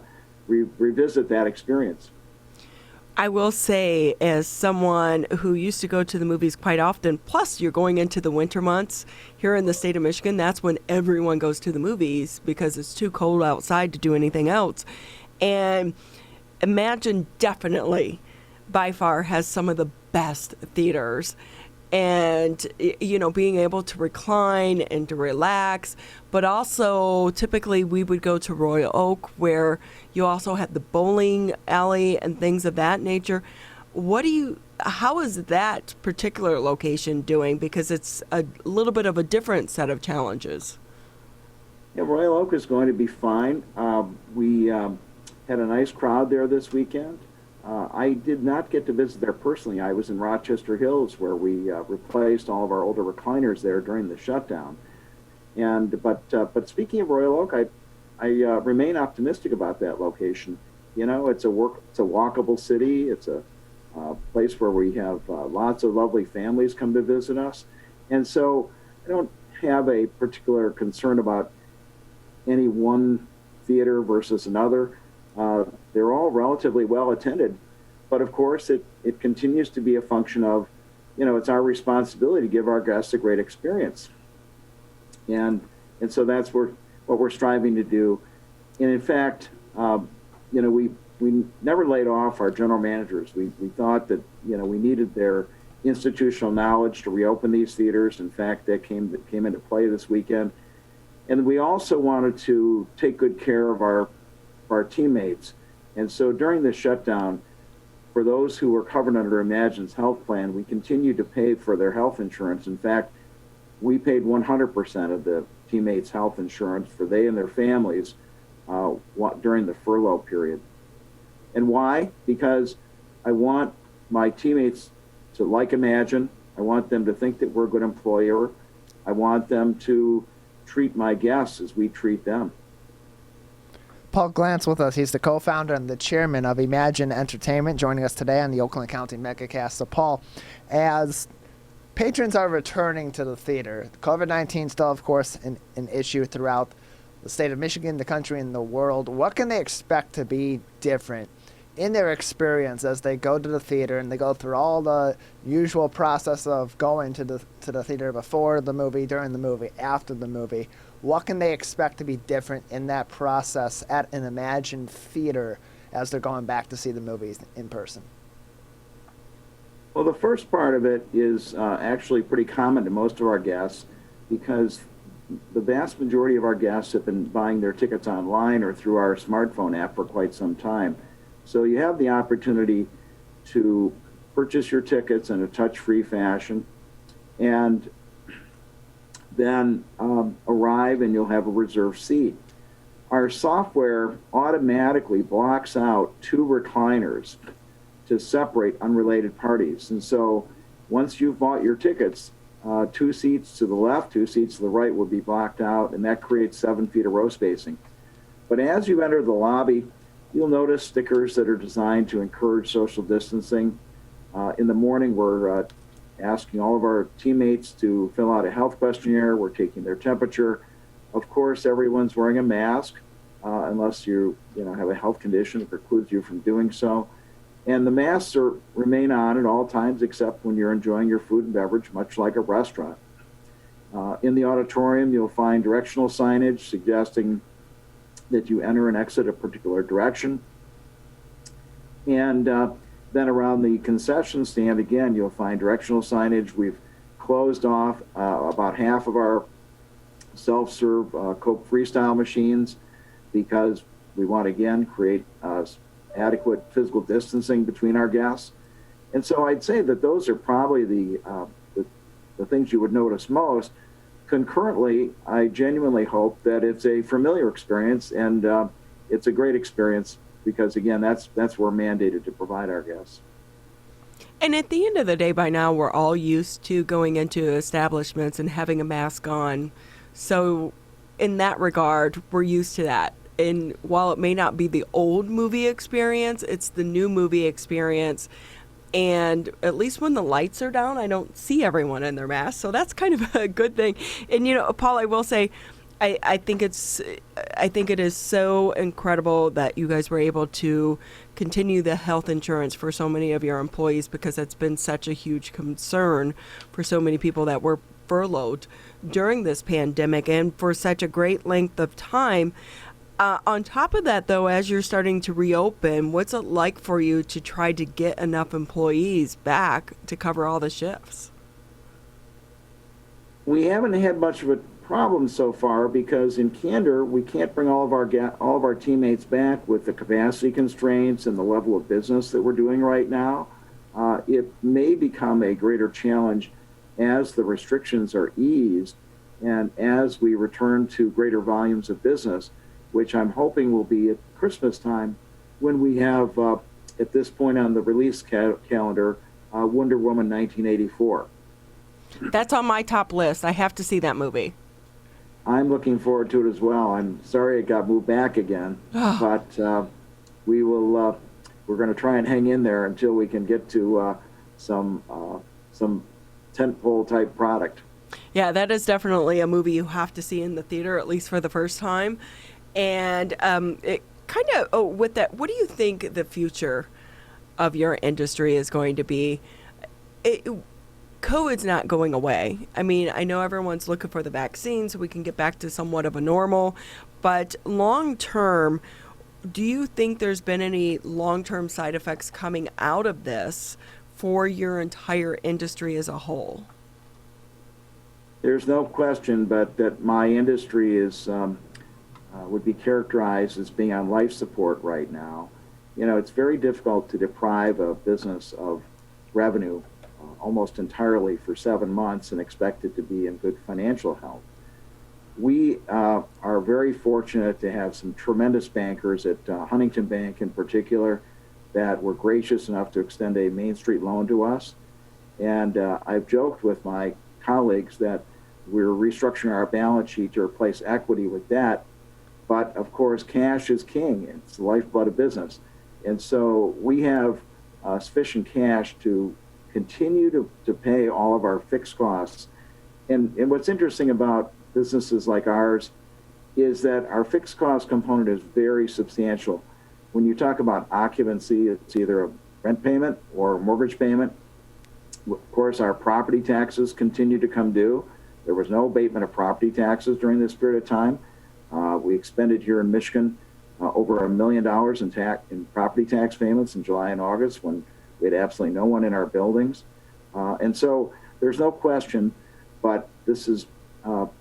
revisit that experience. I will say, as someone who used to go to the movies quite often, plus you're going into the winter months here in the state of Michigan, that's when everyone goes to the movies because it's too cold outside to do anything else. And Emagine definitely, by far, has some of the best theaters. And, you know, being able to recline and to relax, but also typically we would go to Royal Oak, where you also had the bowling alley and things of that nature. How is that particular location doing? Because it's a little bit of a different set of challenges. Yeah, Royal Oak is going to be fine. We had a nice crowd there this weekend. I did not get to visit there personally. I was in Rochester Hills, where we replaced all of our older recliners there during the shutdown. But speaking of Royal Oak, I remain optimistic about that location. You know, it's a walkable city. It's a place where we have lots of lovely families come to visit us, and so I don't have a particular concern about any one theater versus another. They're all relatively well attended, but of course it continues to be a function of, you know, it's our responsibility to give our guests a great experience. And so that's what we're striving to do. And in fact, you know, we never laid off our general managers. We thought that, you know, we needed their institutional knowledge to reopen these theaters. In fact, that came into play this weekend. And we also wanted to take good care of our teammates. And so during the shutdown, for those who were covered under Emagine's health plan, we continued to pay for their health insurance. In fact, we paid 100% of the teammates' health insurance for they and their families during the furlough period. And why? Because I want my teammates to like Emagine. I want them to think that we're a good employer. I want them to treat my guests as we treat them. Paul Glantz with us. He's the co-founder and the chairman of Emagine Entertainment, joining us today on the Oakland County Megacast. So, Paul, as patrons are returning to the theater, COVID-19 still, of course, an issue throughout the state of Michigan, the country, and the world. What can they expect to be different in their experience as they go to the theater and they go through all the usual process of going to the theater before the movie, during the movie, after the movie? What can they expect to be different in that process at an Emagine theater as they're going back to see the movies in person? Well, the first part of it is actually pretty common to most of our guests, because the vast majority of our guests have been buying their tickets online or through our smartphone app for quite some time. So you have the opportunity to purchase your tickets in a touch-free fashion, and then arrive and you'll have a reserved seat. Our software automatically blocks out 2 recliners to separate unrelated parties. And so once you've bought your tickets, 2 seats to the left, 2 seats to the right will be blocked out, and that creates 7 feet of row spacing. But as you enter the lobby, you'll notice stickers that are designed to encourage social distancing. In the morning, we're asking all of our teammates to fill out a health questionnaire. We're taking their temperature. Of course, everyone's wearing a mask, unless you have a health condition that precludes you from doing so. And the masks remain on at all times except when you're enjoying your food and beverage, much like a restaurant. In the auditorium, you'll find directional signage suggesting that you enter and exit a particular direction. And then around the concession stand, again, you'll find directional signage. We've closed off about half of our self-serve Coke Freestyle machines because we want to, again, create adequate physical distancing between our guests. And so I'd say that those are probably the things you would notice most. Concurrently, I genuinely hope that it's a familiar experience and it's a great experience because, again, that's what we're mandated to provide our guests. And at the end of the day, by now, we're all used to going into establishments and having a mask on. So in that regard, we're used to that. And while it may not be the old movie experience, it's the new movie experience. And at least when the lights are down, I don't see everyone in their masks. So that's kind of a good thing. And, you know, Paul, I will say, I think it is so incredible that you guys were able to continue the health insurance for so many of your employees, because that's been such a huge concern for so many people that were furloughed during this pandemic and for such a great length of time. On top of that, though, as you're starting to reopen, what's it like for you to try to get enough employees back to cover all the shifts? We haven't had much of a problem so far because, in candor, we can't bring all of our teammates back with the capacity constraints and the level of business that we're doing right now. It may become a greater challenge as the restrictions are eased and as we return to greater volumes of business, which I'm hoping will be at Christmas time, when we have, at this point on the release calendar, Wonder Woman 1984. That's on my top list. I have to see that movie. I'm looking forward to it as well. I'm sorry it got moved back again, but we will. We're going to try and hang in there until we can get to some tentpole type product. Yeah, that is definitely a movie you have to see in the theater, at least for the first time. And it kind of, with that, what do you think the future of your industry is going to be? COVID's not going away. I mean, I know everyone's looking for the vaccine so we can get back to somewhat of a normal, but long term, do you think there's been any long-term side effects coming out of this for your entire industry as a whole? There's no question, but that my industry is would be characterized as being on life support right now. You know, it's very difficult to deprive a business of revenue almost entirely for 7 months and expect it to be in good financial health. We are very fortunate to have some tremendous bankers at Huntington Bank in particular that were gracious enough to extend a Main Street loan to us. And I've joked with my colleagues that we're restructuring our balance sheet to replace equity with debt. But of course, cash is king. It's the lifeblood of business. And so we have sufficient cash to continue to pay all of our fixed costs. And what's interesting about businesses like ours is that our fixed cost component is very substantial. When you talk about occupancy, it's either a rent payment or a mortgage payment. Of course, our property taxes continue to come due. There was no abatement of property taxes during this period of time. We expended here in Michigan over $1 million in property tax payments in July and August when we had absolutely no one in our buildings. And so there's no question, but this has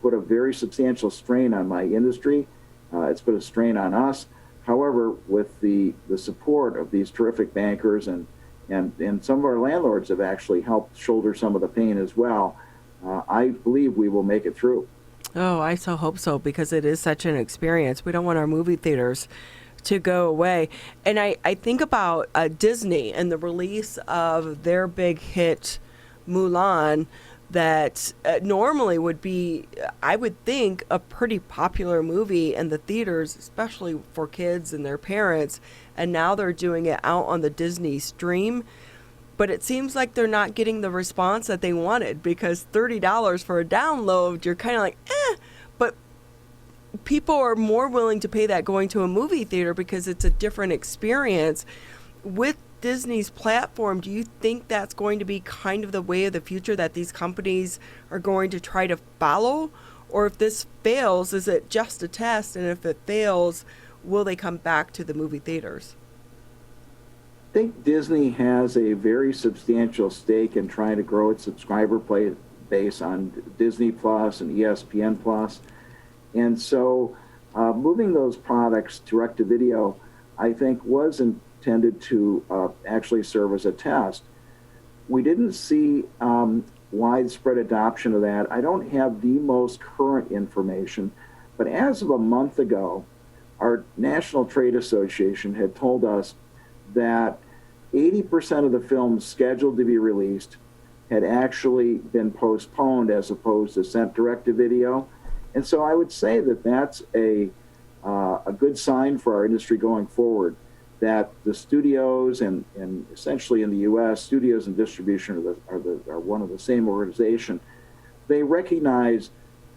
put a very substantial strain on my industry. It's put a strain on us. However, with the support of these terrific bankers and some of our landlords have actually helped shoulder some of the pain as well, I believe we will make it through. Oh, I so hope so, because it is such an experience. We don't want our movie theaters to go away. And I think about Disney and the release of their big hit Mulan that normally would be, I would think, a pretty popular movie in the theaters, especially for kids and their parents. And now they're doing it out on the Disney stream. But it seems like they're not getting the response that they wanted, because $30 for a download, you're kind of like, but people are more willing to pay that going to a movie theater because it's a different experience. With Disney's platform, do you think that's going to be kind of the way of the future that these companies are going to try to follow? Or if this fails, is it just a test? And if it fails, will they come back to the movie theaters? I think Disney has a very substantial stake in trying to grow its subscriber base on Disney Plus and ESPN Plus. And so moving those products direct to video, I think, was intended to actually serve as a test. We didn't see widespread adoption of that. I don't have the most current information, but as of a month ago, our National Trade Association had told us that 80% of the films scheduled to be released had actually been postponed as opposed to sent direct to video. And so I would say that that's a good sign for our industry going forward, that the studios and essentially in the U.S., studios and distribution are one of the same organization. They recognize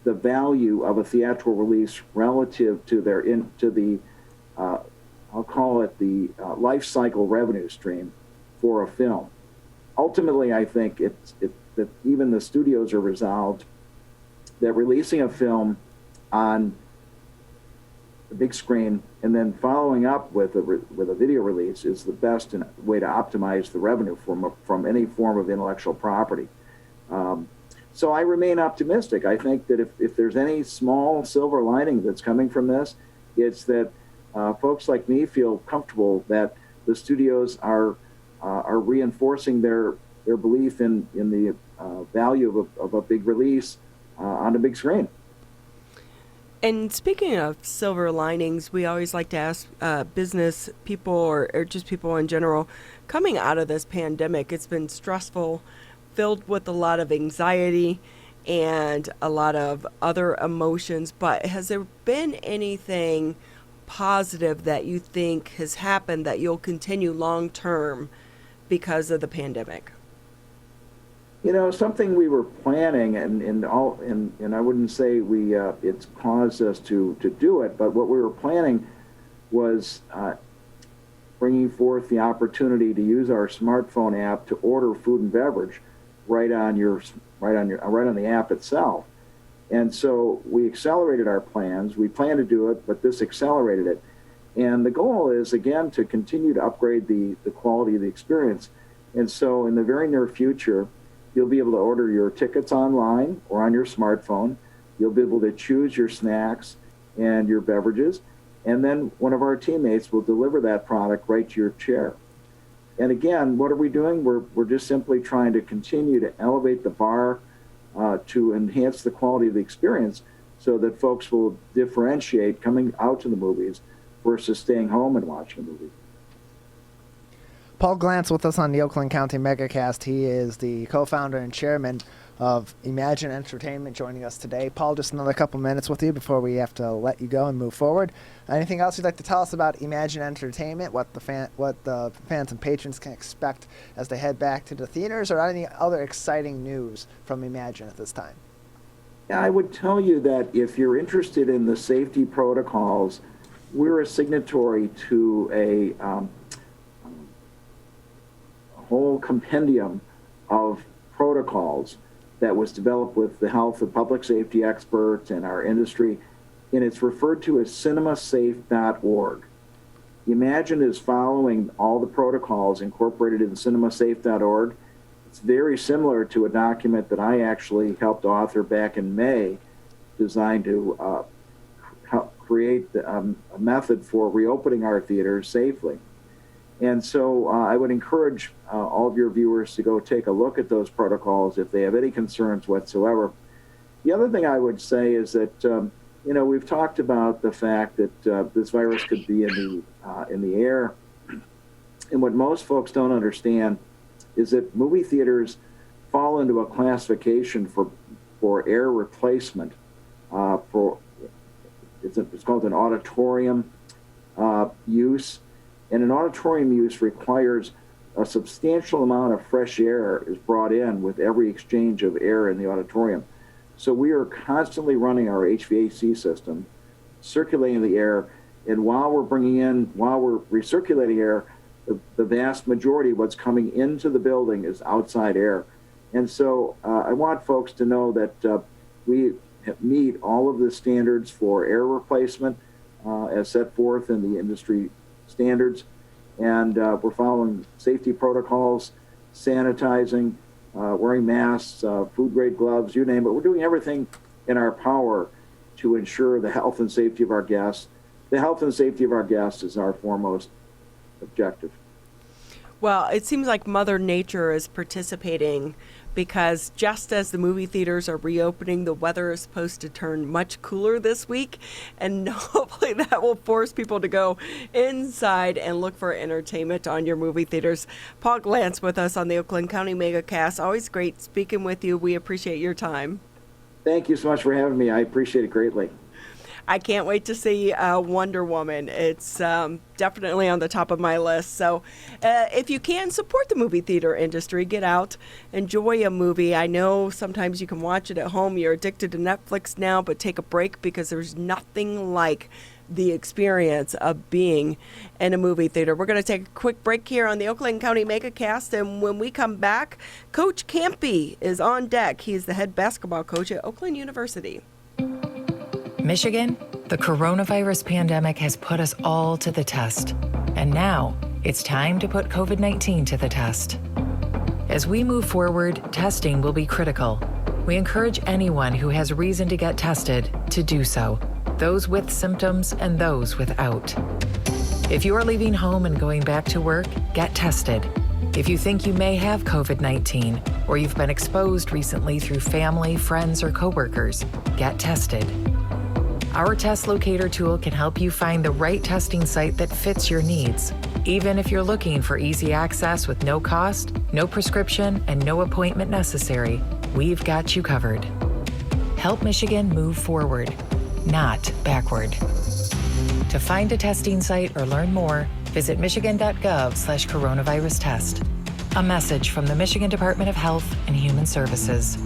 the value of a theatrical release relative to the I'll call it the life cycle revenue stream for a film. Ultimately, I think that even the studios are resolved that releasing a film on the big screen and then following up with a video release is the best way to optimize the revenue from any form of intellectual property. So I remain optimistic. I think that if there's any small silver lining that's coming from this, it's that folks like me feel comfortable that the studios are reinforcing their belief in the value of a big release on a big screen. And speaking of silver linings, we always like to ask business people or just people in general, coming out of this pandemic, it's been stressful, filled with a lot of anxiety and a lot of other emotions, but has there been anything positive that you think has happened that you'll continue long term because of the pandemic? You know, something we were planning, and I wouldn't say it's caused us to do it, but what we were planning was bringing forth the opportunity to use our smartphone app to order food and beverage right on the app itself. And so we accelerated our plans. We planned to do it, but this accelerated it. And the goal is, again, to continue to upgrade the quality of the experience. And so in the very near future, you'll be able to order your tickets online or on your smartphone. You'll be able to choose your snacks and your beverages. And then one of our teammates will deliver that product right to your chair. And again, what are we doing? We're just simply trying to continue to elevate the bar to enhance the quality of the experience so that folks will differentiate coming out to the movies versus staying home and watching a movie. Paul Glantz with us on the Oakland County Megacast. He is the co-founder and chairman of Emagine Entertainment, joining us today. Paul, just another couple minutes with you before we have to let you go and move forward. Anything else you'd like to tell us about Emagine Entertainment, what the fans and patrons can expect as they head back to the theaters, or any other exciting news from Emagine at this time? Yeah, I would tell you that if you're interested in the safety protocols, we're a signatory to a whole compendium of protocols that was developed with the health and public safety experts and our industry, and it's referred to as cinemasafe.org. Emagine is following all the protocols incorporated in cinemasafe.org. It's very similar to a document that I actually helped author back in May, designed to create a method for reopening our theaters safely. And so I would encourage all of your viewers to go take a look at those protocols if they have any concerns whatsoever. The other thing I would say is that, we've talked about the fact that this virus could be in the air. And what most folks don't understand is that movie theaters fall into a classification for air replacement. It's called an auditorium use. And an auditorium use requires a substantial amount of fresh air is brought in with every exchange of air in the auditorium. So we are constantly running our HVAC system, circulating the air, and while we're recirculating air, the vast majority of what's coming into the building is outside air. And so I want folks to know that we meet all of the standards for air replacement as set forth in the industry standards, and we're following safety protocols, sanitizing, wearing masks, food-grade gloves, you name it. We're doing everything in our power to ensure the health and safety of our guests. The health and safety of our guests is our foremost objective. Well, it seems like Mother Nature is participating because just as the movie theaters are reopening, the weather is supposed to turn much cooler this week, and hopefully that will force people to go inside and look for entertainment on your movie theaters. Paul Glantz with us on the Oakland County Megacast. Always great speaking with you. We appreciate your time. Thank you so much for having me. I appreciate it greatly. I can't wait to see Wonder Woman. It's definitely on the top of my list. So if you can, support the movie theater industry. Get out, enjoy a movie. I know sometimes you can watch it at home. You're addicted to Netflix now, but take a break, because there's nothing like the experience of being in a movie theater. We're going to take a quick break here on the Oakland County Megacast, and when we come back, Coach Kampe is on deck. He's the head basketball coach at Oakland University. Michigan, the coronavirus pandemic has put us all to the test. And now it's time to put COVID-19 to the test. As we move forward, testing will be critical. We encourage anyone who has reason to get tested to do so, those with symptoms and those without. If you are leaving home and going back to work, get tested. If you think you may have COVID-19 or you've been exposed recently through family, friends, or coworkers, get tested. Our test locator tool can help you find the right testing site that fits your needs. Even if you're looking for easy access with no cost, no prescription, and no appointment necessary, we've got you covered. Help Michigan move forward, not backward. To find a testing site or learn more, visit michigan.gov/coronavirus test. A message from the Michigan Department of Health and Human Services.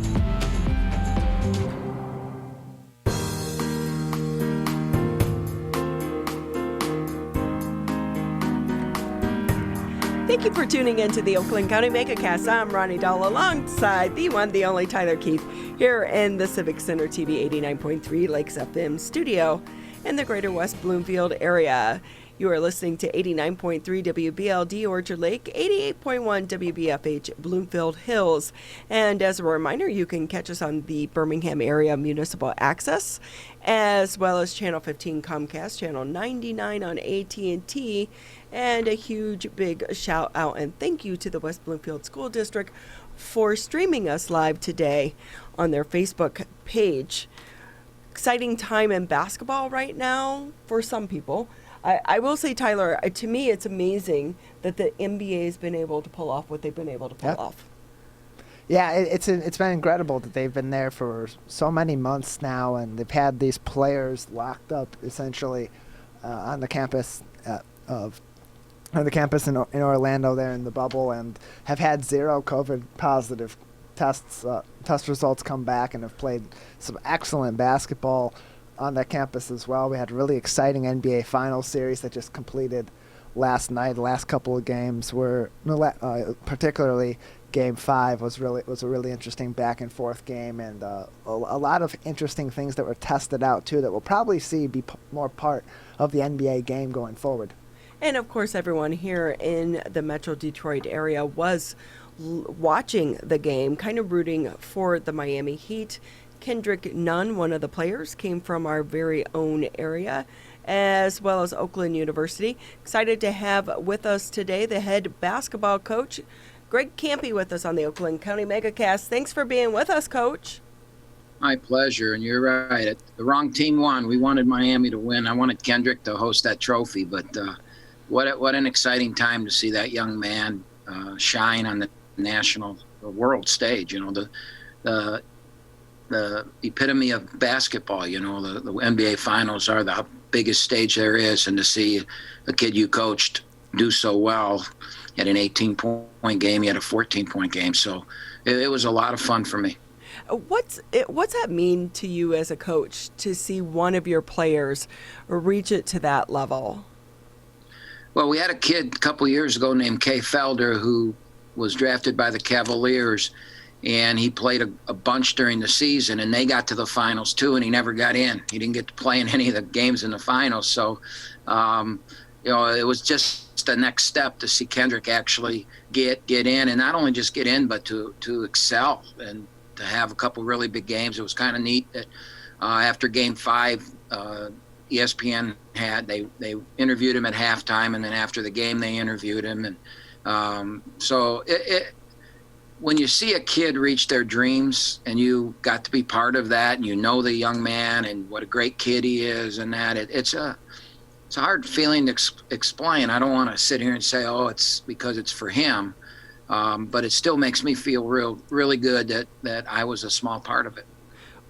Thank you for tuning in to the Oakland County Megacast. I'm Ronnie Dahl alongside the one, the only Tyler Keith here in the Civic Center TV 89.3 Lakes FM studio in the greater West Bloomfield area. You are listening to 89.3 WBLD Orchard Lake, 88.1 WBFH Bloomfield Hills. And as a reminder, you can catch us on the Birmingham Area Municipal Access, as well as Channel 15 Comcast, Channel 99 on AT&T, and a huge big shout out and thank you to the West Bloomfield School District for streaming us live today on their Facebook page. Exciting time in basketball right now for some people. I will say, Tyler, to me, it's amazing that the NBA has been able to pull off what they've been able to pull off. Yeah, it's been incredible that they've been there for so many months now, and they've had these players locked up essentially on the campus in Orlando there in the bubble, and have had zero COVID positive test results come back, and have played some excellent basketball on that campus as well. We had a really exciting NBA Finals series that just completed last night. The last couple of games were, particularly Game 5 was a really interesting back and forth game, and a lot of interesting things that were tested out too that we'll probably see be more part of the NBA game going forward. And of course, everyone here in the Metro Detroit area was watching the game, kind of rooting for the Miami Heat. Kendrick Nunn, one of the players, came from our very own area, as well as Oakland University. Excited to have with us today the head basketball coach, Greg Kampe, with us on the Oakland County Megacast. Thanks for being with us, Coach. My pleasure, and you're right. The wrong team won. We wanted Miami to win. I wanted Kendrick to host that trophy, but what an exciting time to see that young man shine on the world stage. You know, the epitome of basketball. You know, the NBA Finals are the biggest stage there is, and to see a kid you coached do so well. He had an 18-point game. He had a 14-point game. So it was a lot of fun for me. What's that mean to you as a coach to see one of your players reach it to that level? Well, we had a kid a couple years ago named Kay Felder who was drafted by the Cavaliers, and he played a bunch during the season, and they got to the finals too, and he never got in. He didn't get to play in any of the games in the finals. So, you know, it was just the next step to see Kendrick actually get in, and not only just get in, but to excel and to have a couple really big games. It was kind of neat that after Game 5, ESPN they interviewed him at halftime, and then after the game they interviewed him, and so when you see a kid reach their dreams and you got to be part of that, and you know the young man and what a great kid he is, and that it's a hard feeling to explain. I don't want to sit here and say, oh, it's because it's for him, but it still makes me feel really good that I was a small part of it.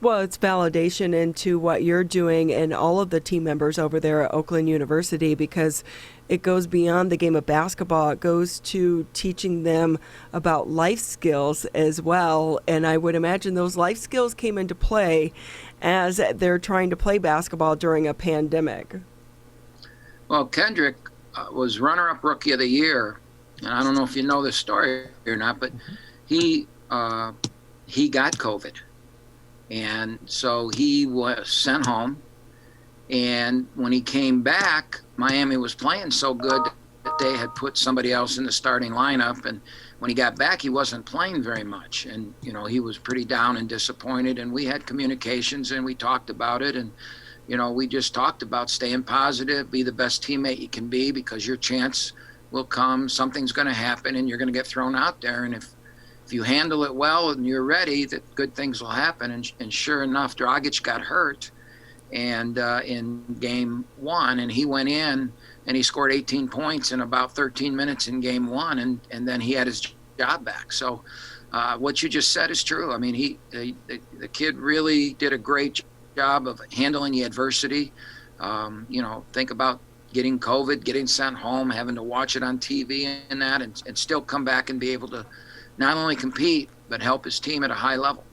Well, it's validation into what you're doing and all of the team members over there at Oakland University, because it goes beyond the game of basketball. It goes to teaching them about life skills as well. And I would imagine those life skills came into play as they're trying to play basketball during a pandemic. Well, Kendrick was runner-up Rookie of the Year, and I don't know if you know this story or not, but he got COVID. And so he was sent home. And when he came back, Miami was playing so good that they had put somebody else in the starting lineup. And when he got back, he wasn't playing very much. And, you know, he was pretty down and disappointed. And we had communications and we talked about it. And, you know, we just talked about staying positive, be the best teammate you can be, because your chance will come. Something's going to happen and you're going to get thrown out there. And if you handle it well and you're ready, that good things will happen. And sure enough, Dragic got hurt and in game one, and he went in and he scored 18 points in about 13 minutes in game one, and then he had his job back. So what you just said is true. I mean, the kid really did a great job of handling the adversity. You know, think about getting COVID, getting sent home, having to watch it on TV and that, and still come back and be able to not only compete, but help his team at a high level.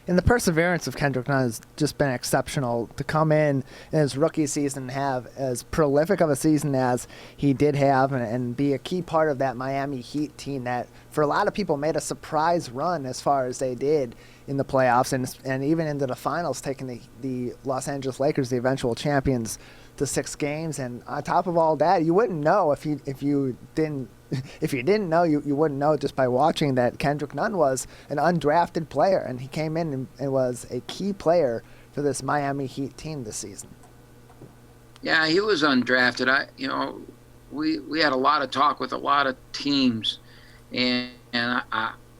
And the perseverance of Kendrick Nunn has just been exceptional to come in his rookie season and have as prolific of a season as he did have, and be a key part of that Miami Heat team that, for a lot of people, made a surprise run as far as they did in the playoffs and even into the finals, taking the Los Angeles Lakers, the eventual champions, to 6 games. And on top of all that, you wouldn't know if you didn't know, you wouldn't know just by watching that Kendrick Nunn was an undrafted player, and he came in and was a key player for this Miami Heat team this season. Yeah, he was undrafted. We had a lot of talk with a lot of teams, and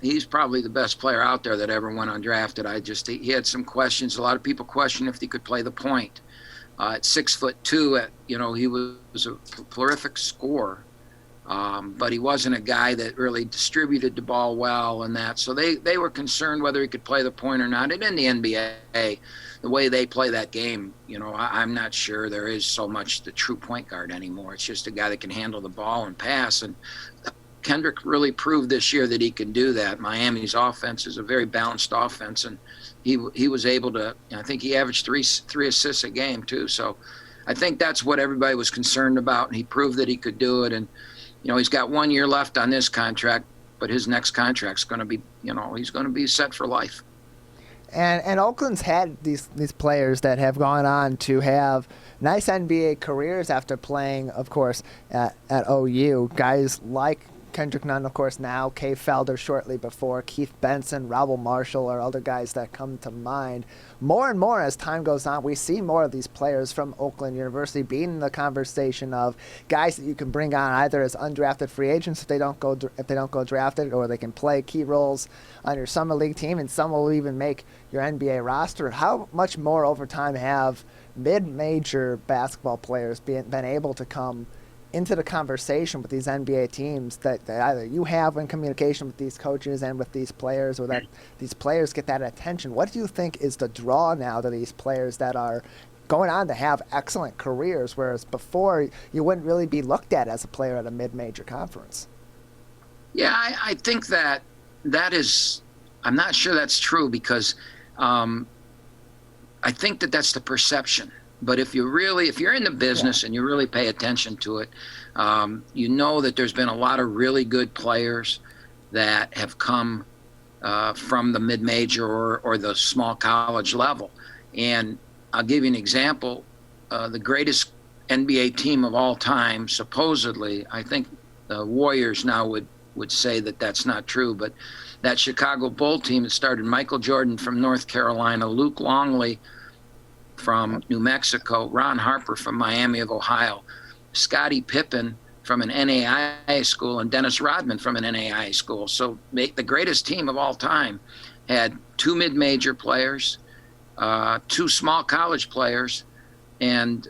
he's probably the best player out there that ever went undrafted. He had some questions. A lot of people questioned if he could play the point. At 6'2", he was a prolific scorer, but he wasn't a guy that really distributed the ball well and that. So they were concerned whether he could play the point or not. And in the NBA, the way they play that game, I'm not sure there is so much the true point guard anymore. It's just a guy that can handle the ball and pass. And Kendrick really proved this year that he can do that. Miami's offense is a very balanced offense, and he was able to, I think he averaged three assists a game too. So I think that's what everybody was concerned about, and he proved that he could do it. And he's got 1 year left on this contract, but his next contract's going to be, he's going to be set for life. And Oakland's had these players that have gone on to have nice NBA careers after playing, of course, at OU. Guys like Kendrick Nunn, of course, now, Kay Felder shortly before, Keith Benson, Raul Marshall are other guys that come to mind. More and more as time goes on, we see more of these players from Oakland University being in the conversation of guys that you can bring on either as undrafted free agents if they don't go drafted, or they can play key roles on your summer league team, and some will even make your NBA roster. How much more over time have mid-major basketball players been able to come into the conversation with these NBA teams that either you have in communication with these coaches and with these players, or that these players get that attention? What do you think is the draw now to these players that are going on to have excellent careers, whereas before you wouldn't really be looked at as a player at a mid-major conference? Yeah, I think that is, I'm not sure that's true, because I think that's the perception. But if you're in the business and you really pay attention to it, that there's been a lot of really good players that have come from the mid-major or the small college level. And I'll give you an example. The greatest NBA team of all time, supposedly, I think the Warriors now would say that that's not true, but that Chicago Bull team that started Michael Jordan from North Carolina, Luke Longley from New Mexico, Ron Harper from Miami of Ohio, Scottie Pippen from an NAIA school and Dennis Rodman from an NAIA school. So the greatest team of all time had 2 mid-major players, 2 small college players, and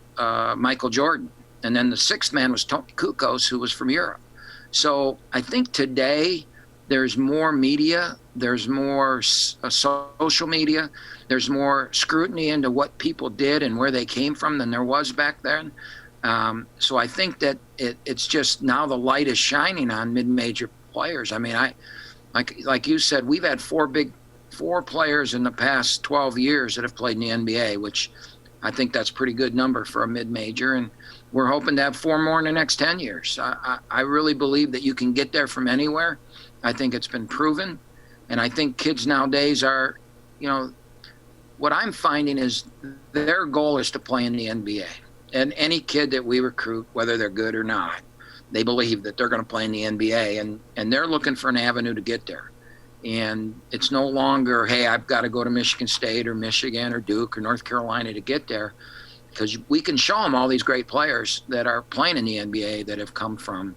Michael Jordan. And then the 6th man was Tony Kukoc, who was from Europe. So I think today there's more media, there's more social media, there's more scrutiny into what people did and where they came from than there was back then. So I think that it's just now the light is shining on mid-major players. I mean, like you said, we've had 4 players in the past 12 years that have played in the NBA, which I think that's a pretty good number for a mid-major. And we're hoping to have 4 more in the next 10 years. I really believe that you can get there from anywhere. I think it's been proven. And I think kids nowadays are, what I'm finding is their goal is to play in the NBA. And any kid that we recruit, whether they're good or not, they believe that they're going to play in the NBA, and they're looking for an avenue to get there. And it's no longer, hey, I've got to go to Michigan State or Michigan or Duke or North Carolina to get there, because we can show them all these great players that are playing in the NBA that have come from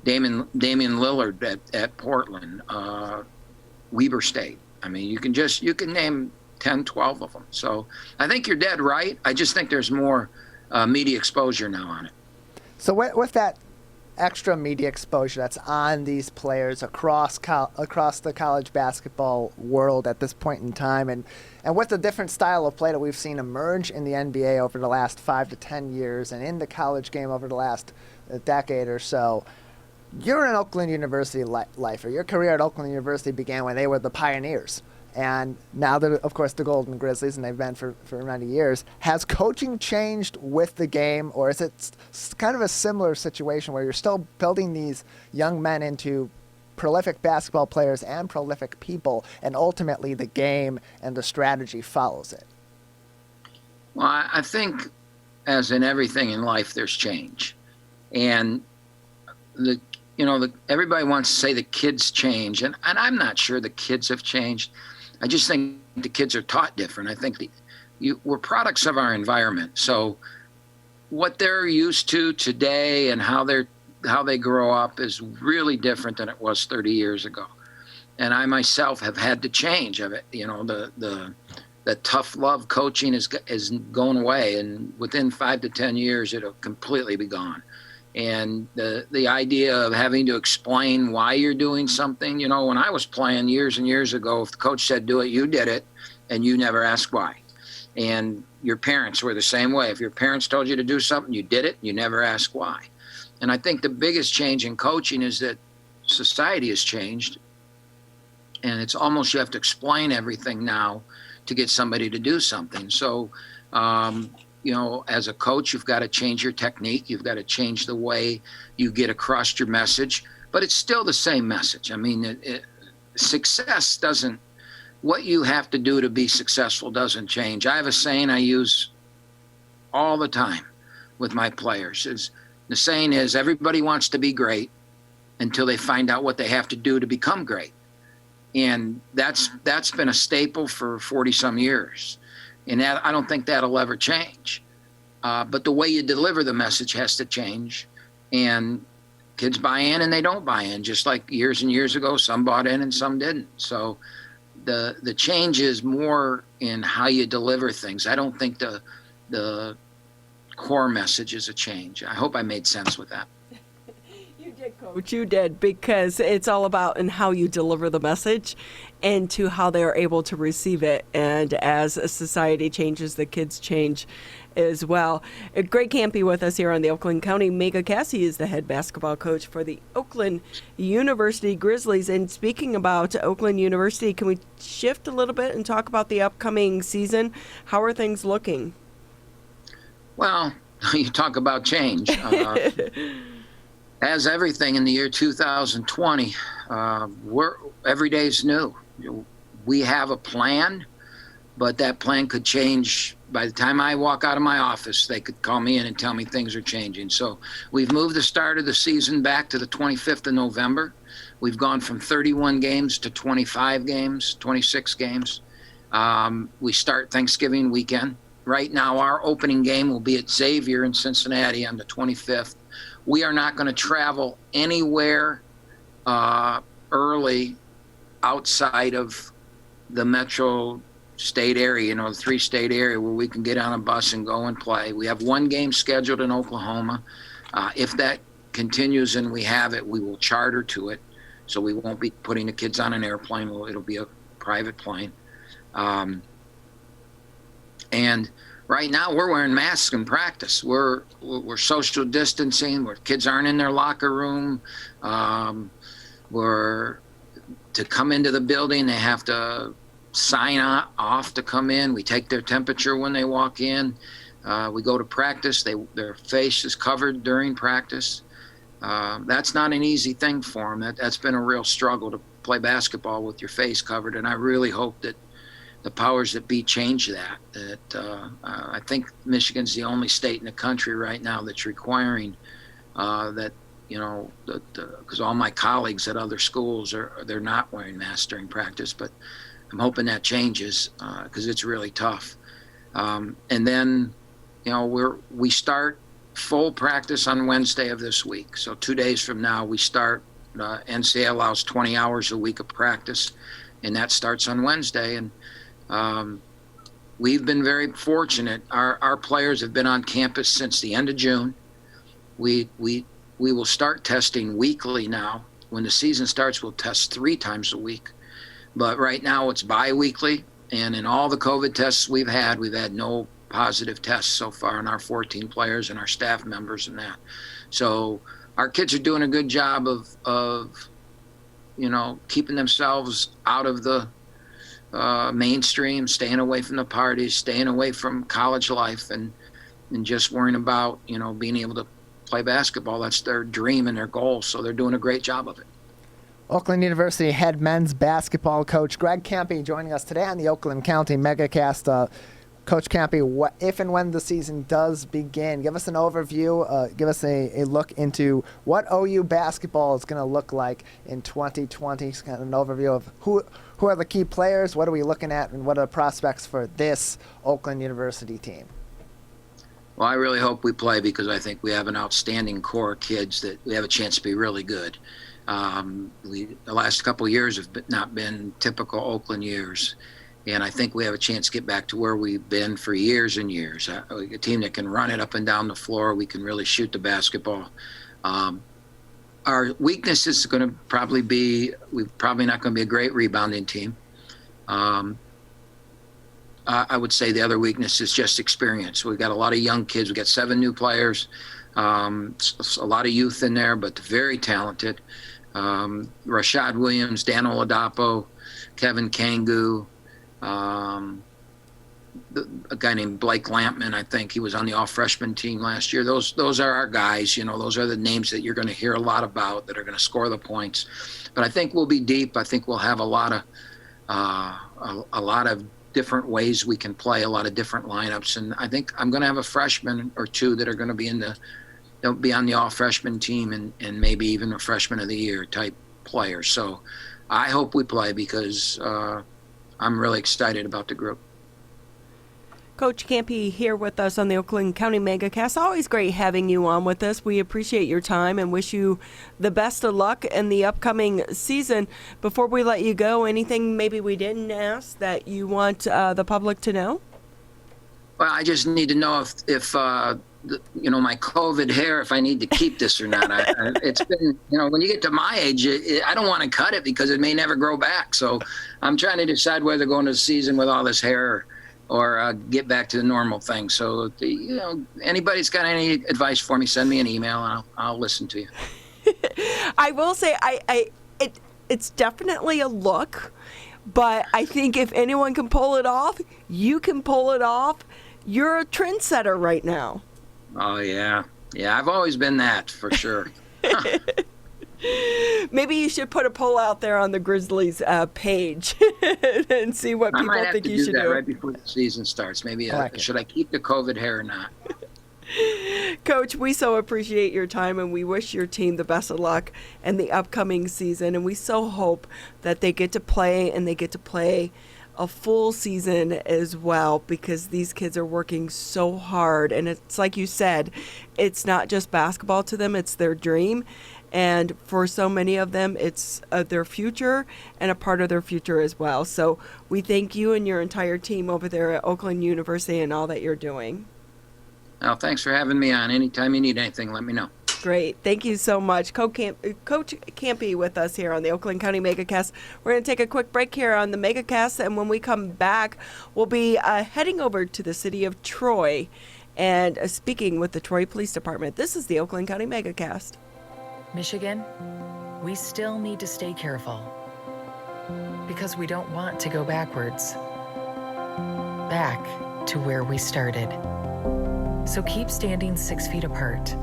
Damian Lillard at Portland, Weber State. I mean, you can name 10, 12 of them. So I think you're dead right. I just think there's more media exposure now on it. So with that extra media exposure that's on these players across the college basketball world at this point in time, and with the different style of play that we've seen emerge in the NBA over the last 5 to 10 years and in the college game over the last decade or so, you're an Oakland University lifer. Your career at Oakland University began when they were the Pioneers. And now they're, of course, the Golden Grizzlies, and they've been for many years. Has coaching changed with the game, or is it kind of a similar situation where you're still building these young men into prolific basketball players and prolific people, and ultimately the game and the strategy follows it? Well, I think, as in everything in life, there's change. And everybody wants to say the kids change, and I'm not sure the kids have changed. I just think the kids are taught different. I think we're products of our environment. So what they're used to today and how they grow up is really different than it was 30 years ago. And I myself have had to change of it. The tough love coaching is going away, and within 5 to 10 years it'll completely be gone. And the idea of having to explain why you're doing something, when I was playing years and years ago, if the coach said do it, you did it, and you never asked why. And your parents were the same way. If your parents told you to do something, you did it, you never asked why. And I think the biggest change in coaching is that society has changed, and it's almost you have to explain everything now to get somebody to do something. So, as a coach, you've got to change your technique. You've got to change the way you get across your message, but it's still the same message. I mean, success doesn't, what you have to do to be successful doesn't change. I have a saying I use all the time with my players. The saying is, everybody wants to be great until they find out what they have to do to become great. And that's been a staple for 40 some years. And I don't think that'll ever change. But the way you deliver the message has to change. And kids buy in and they don't buy in. Just like years and years ago, some bought in and some didn't. So the change is more in how you deliver things. I don't think the core message is a change. I hope I made sense with that. You did, Coach. You did, because it's all about in how you deliver the message and to how they're able to receive it. And as a society changes, the kids change as well. Greg Kampe with us here on the Oakland County Megacast. He is the head basketball coach for the Oakland University Grizzlies. And speaking about Oakland University, can we shift a little bit and talk about the upcoming season? How are things looking? Well, you talk about change. As everything in the year 2020, every day is new. We have a plan, but that plan could change. By the time I walk out of my office, they could call me in and tell me things are changing. So we've moved the start of the season back to the 25th of November. We've gone from 31 games to 25 games, 26 games. We start Thanksgiving weekend. Right now, our opening game will be at Xavier in Cincinnati on the 25th. we are not going to travel anywhere early outside of the metro state area, the 3-state area where we can get on a bus and go and play. We have one game scheduled in Oklahoma. If that continues and we have it, we will charter to it. So we won't be putting the kids on an airplane. It'll be a private plane. And right now we're wearing masks in practice. We're social distancing, where kids aren't in their locker room. To come into the building, they have to sign off to come in. We take their temperature when they walk in. We go to practice. Their face is covered during practice. That's not an easy thing for them. That's been a real struggle to play basketball with your face covered. And I really hope that the powers that be change that. I think Michigan's the only state in the country right now that's requiring that, because all my colleagues at other schools they're not wearing masks during practice, but I'm hoping that changes because it's really tough. And then, we start full practice on Wednesday of this week. So 2 days from now, we start. NCAA allows 20 hours a week of practice, and that starts on Wednesday. And we've been very fortunate. Our players have been on campus since the end of June. We will start testing weekly now. When the season starts, we'll test 3 times a week. But right now it's bi-weekly, and in all the COVID tests we've had no positive tests so far in our 14 players and our staff members and that. So our kids are doing a good job of keeping themselves out of the mainstream, staying away from the parties, staying away from college life, and just worrying about, being able to play basketball. That's their dream and their goal. So they're doing a great job of it. Oakland University head men's basketball coach Greg Kampe joining us today on the Oakland County Megacast. Coach Kampe, if and when the season does begin, give us an overview, give us a look into what OU basketball is going to look like in 2020, kind of an overview of who are the key players, what are we looking at, and what are the prospects for this Oakland University team. Well, I really hope we play because I think we have an outstanding core of kids that we have a chance to be really good. The last couple of years have not been typical Oakland years, and I think we have a chance to get back to where we've been for years and years. A team that can run it up and down the floor. We can really shoot the basketball. Our weakness is going to probably be we're probably not going to be a great rebounding team. I would say the other weakness is just experience. We've got a lot of young kids. We've got 7 new players, a lot of youth in there, but very talented. Rashad Williams, Dan Oladapo, Kevin Kangu, a guy named Blake Lampman, I think he was on the all-freshman team last year. Those are our guys. Those are the names that you're going to hear a lot about that are going to score the points. But I think we'll be deep. I think we'll have a lot of different ways we can play, a lot of different lineups. And I think I'm going to have a freshman or 2 that are going to be they'll be on the all-freshman team and maybe even a freshman of the year type player. So I hope we play because I'm really excited about the group. Coach Kampe here with us on the Oakland County Megacast. Always great having you on with us. We appreciate your time and wish you the best of luck in the upcoming season. Before we let you go, anything maybe we didn't ask that you want the public to know? Well, I just need to know if my COVID hair, if I need to keep this or not. It's been, when you get to my age, I don't want to cut it because it may never grow back. So I'm trying to decide whether to go into the season with all this hair or get back to the normal thing. So, anybody's got any advice for me, send me an email and I'll listen to you. I will say it's definitely a look, but I think if anyone can pull it off, you can pull it off. You're a trendsetter right now. Oh, yeah. Yeah, I've always been that, for sure. Maybe you should put a poll out there on the Grizzlies page and see what people think you should do. Right before the season starts. Maybe should I keep the COVID hair or not? Coach, we so appreciate your time and we wish your team the best of luck in the upcoming season. And we so hope that they get to play and they get to play a full season as well, because these kids are working so hard. And it's like you said, it's not just basketball to them, it's their dream. And for so many of them, it's their future and a part of their future as well. So we thank you and your entire team over there at Oakland University and all that you're doing. Well, thanks for having me on. Anytime you need anything, let me know. Great. Thank you so much. Coach Kampe with us here on the Oakland County Megacast. We're going to take a quick break here on the Megacast, and when we come back, we'll be heading over to the city of Troy and speaking with the Troy Police Department. This is the Oakland County Megacast. Michigan, we still need to stay careful because we don't want to go backwards, back to where we started. So keep standing 6 feet apart.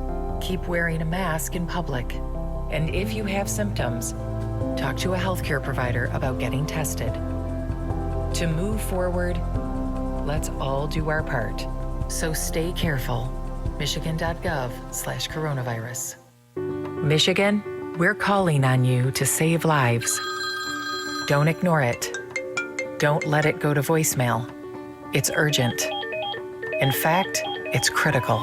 Keep wearing a mask in public. And if you have symptoms, talk to a healthcare provider about getting tested. To move forward, let's all do our part. So stay careful. Michigan.gov/coronavirus. Michigan, we're calling on you to save lives. Don't ignore it. Don't let it go to voicemail. It's urgent. In fact, it's critical.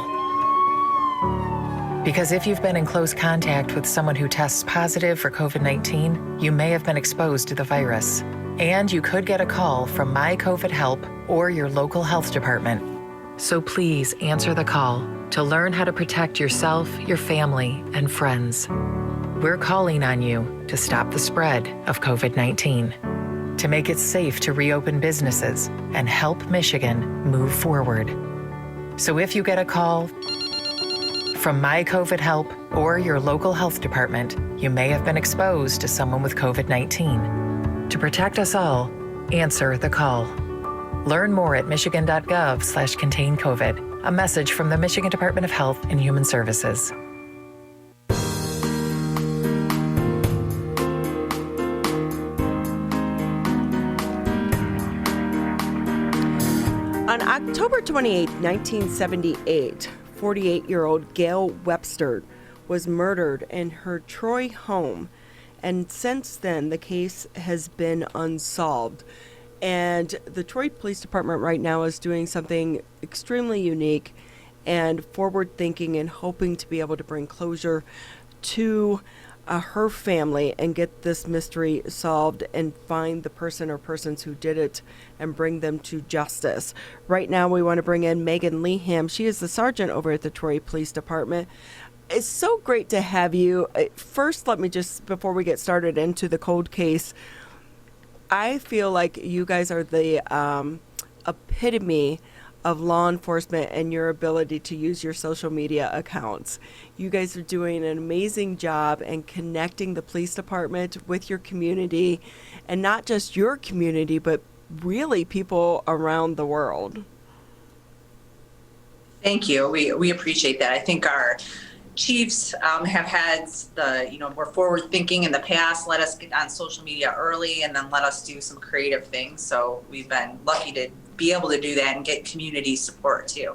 Because if you've been in close contact with someone who tests positive for COVID-19, you may have been exposed to the virus. And you could get a call from My COVID Help or your local health department. So please answer the call to learn how to protect yourself, your family, and friends. We're calling on you to stop the spread of COVID-19, to make it safe to reopen businesses and help Michigan move forward. So if you get a call from My COVID Help or your local health department, you may have been exposed to someone with COVID-19. To protect us all, answer the call. Learn more at michigan.gov/containcovid. A message from the Michigan Department of Health and Human Services. On October 28, 1978, 48-year-old Gail Webster was murdered in her Troy home. And since then, the case has been unsolved. And the Troy Police Department right now is doing something extremely unique and forward-thinking and hoping to be able to bring closure to her family and get this mystery solved and find the person or persons who did it and bring them to justice. Right now, we want to bring in Megan Leham. She is the sergeant over at the Troy Police Department. It's so great to have you. First, let me just, before we get started into the cold case, I feel like you guys are the epitome of law enforcement and your ability to use your social media accounts. You guys are doing an amazing job in connecting the police department with your community, and not just your community, but really people around the world. Thank you. We appreciate that. I think our chiefs have had we're forward thinking in the past, let us get on social media early and then let us do some creative things. So we've been lucky to be able to do that and get community support too.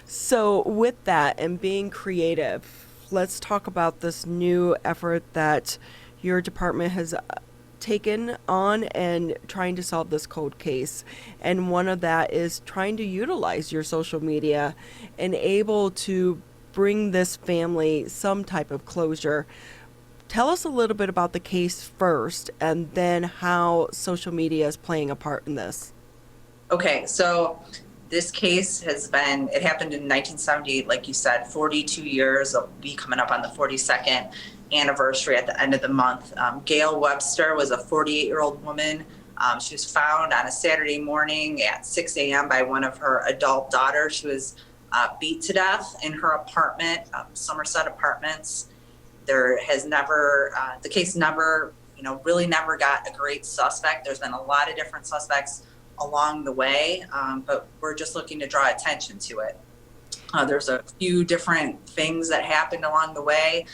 So with that and being creative, let's talk about this new effort that your department has taken on and trying to solve this cold case. And one of that is trying to utilize your social media and able to bring this family some type of closure. Tell us a little bit about the case first, and then how social media is playing a part in this. Okay, so this case happened in 1978, like you said, 42 years. It'll be coming up on the 42nd anniversary at the end of the month. Gail Webster was a 48-year-old woman. She was found on a Saturday morning at 6 a.m. by one of her adult daughters. She was beat to death in her apartment, Somerset Apartments. The case really never got a great suspect. There's been a lot of different suspects along the way, but we're just looking to draw attention to it. There's a few different things that happened along the way.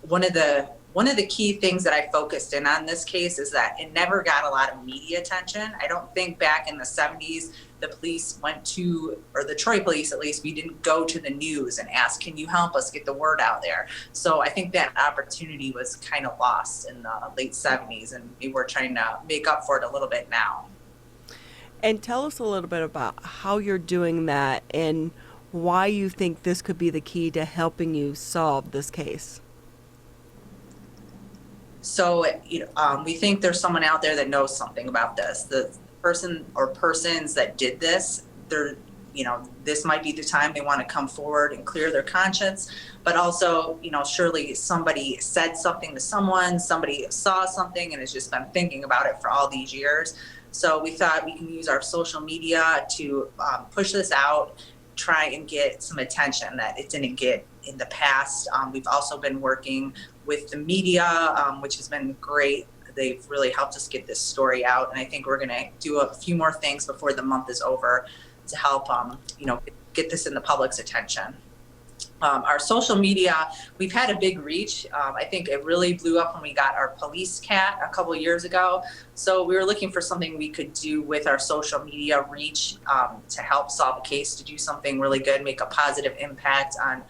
One of the one of the key things that I focused in on this case is that it never got a lot of media attention. I don't think back in the 70s, the police went to, or the Troy police at least, we didn't go to the news and ask, can you help us get the word out there? So I think that opportunity was kind of lost in the late 70s, and we were trying to make up for it a little bit now. And tell us a little bit about how you're doing that and why you think this could be the key to helping you solve this case. So, we think there's someone out there that knows something about this. The person or persons that did this, this might be the time they want to come forward and clear their conscience. But also, surely somebody said something to someone, somebody saw something and has just been thinking about it for all these years. So we thought we can use our social media to push this out, try and get some attention that it didn't get in the past. We've also been working with the media, which has been great. They've really helped us get this story out. And I think we're gonna do a few more things before the month is over to help, get this in the public's attention. Our social media, we've had a big reach. I think it really blew up when we got our police cat a couple of years ago. So we were looking for something we could do with our social media reach to help solve a case, to do something really good, make a positive impact on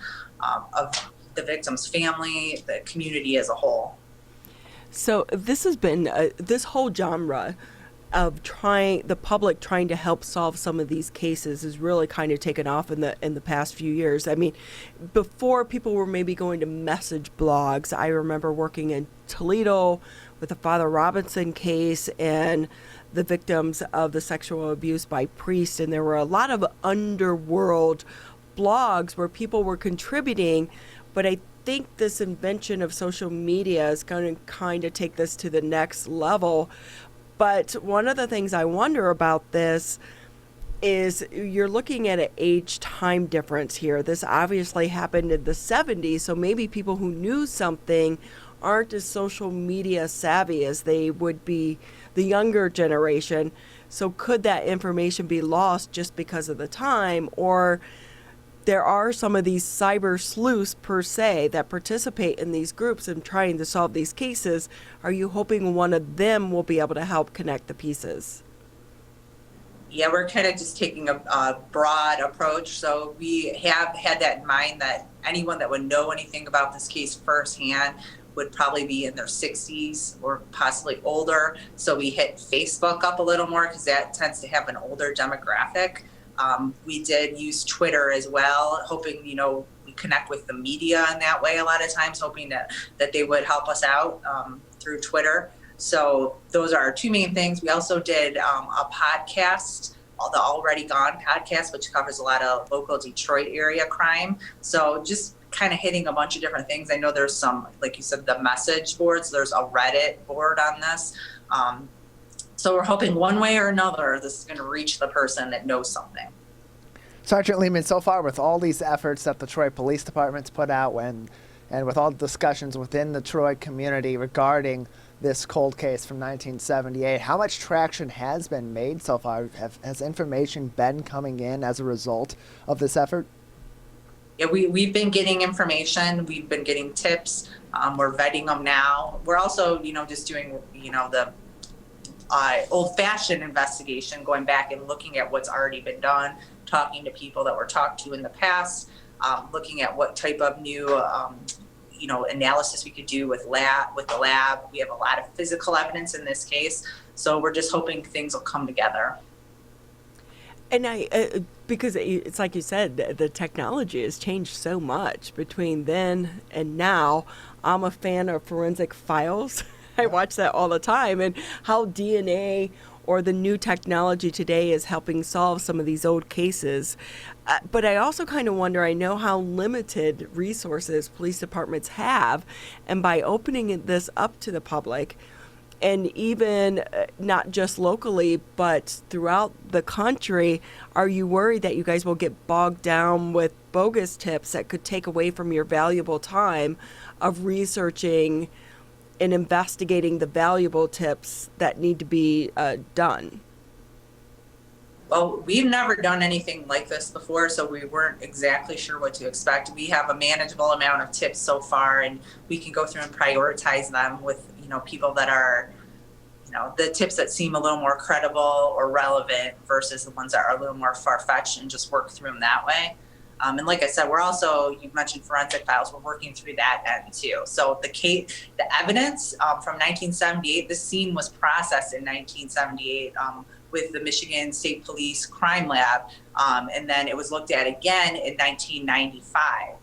of the victim's family, the community as a whole. So this has been this whole genre of the public trying to help solve some of these cases is really kind of taken off in the past few years. I mean, before people were maybe going to message blogs. I remember working in Toledo with the Father Robinson case and the victims of the sexual abuse by priests, and there were a lot of underworld blogs where people were contributing, but I think this invention of social media is going to kind of take this to the next level. But one of the things I wonder about this is you're looking at an age time difference here. This obviously happened in the 70s, so maybe people who knew something aren't as social media savvy as they would be the younger generation. So could that information be lost just because of the time? Or there are some of these cyber sleuths per se that participate in these groups and trying to solve these cases. Are you hoping one of them will be able to help connect the pieces? Yeah, we're kind of just taking a broad approach. So we have had that in mind, that anyone that would know anything about this case firsthand would probably be in their 60s or possibly older. So we hit Facebook up a little more because that tends to have an older demographic. We did use Twitter as well, hoping, we connect with the media in that way a lot of times, hoping that they would help us out through Twitter. So those are our two main things. We also did a podcast, the Already Gone podcast, which covers a lot of local Detroit area crime. So just kind of hitting a bunch of different things. I know there's some, like you said, the message boards, there's a Reddit board on this. So we're hoping one way or another this is going to reach the person that knows something. Sergeant Lehman, so far with all these efforts that the Troy Police Department's put out and with all the discussions within the Troy community regarding this cold case from 1978, how much traction has been made so far? Has information been coming in as a result of this effort? Yeah, we've been getting information. We've been getting tips. We're vetting them now. We're also, just doing, the old-fashioned investigation, going back and looking at what's already been done, talking to people that were talked to in the past, looking at what type of new, analysis we could do with the lab. We have a lot of physical evidence in this case, so we're just hoping things will come together. And because it's like you said, the technology has changed so much between then and now. I'm a fan of Forensic Files. I watch that all the time, and how DNA or the new technology today is helping solve some of these old cases. But I also kind of wonder, I know how limited resources police departments have, and by opening this up to the public, and even not just locally, but throughout the country, are you worried that you guys will get bogged down with bogus tips that could take away from your valuable time of researching and investigating the valuable tips that need to be done? Well, we've never done anything like this before, so we weren't exactly sure what to expect. We have a manageable amount of tips so far, and we can go through and prioritize them with, people that are, the tips that seem a little more credible or relevant versus the ones that are a little more far-fetched, and just work through them that way. And like I said, we're also, you mentioned forensic files, we're working through that end too. So the evidence from 1978, this scene was processed in 1978 with the Michigan State Police Crime Lab, and then it was looked at again in 1995.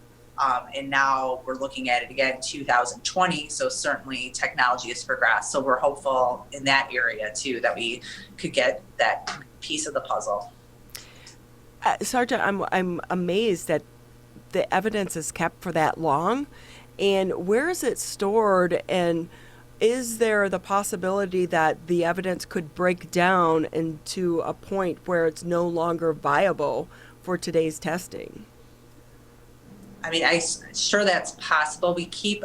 And now we're looking at it again in 2020, so certainly technology has progressed. So we're hopeful in that area too that we could get that piece of the puzzle. Sergeant, I'm amazed that the evidence is kept for that long, and where is it stored, and is there the possibility that the evidence could break down into a point where it's no longer viable for today's testing? I mean, I'm sure that's possible. We keep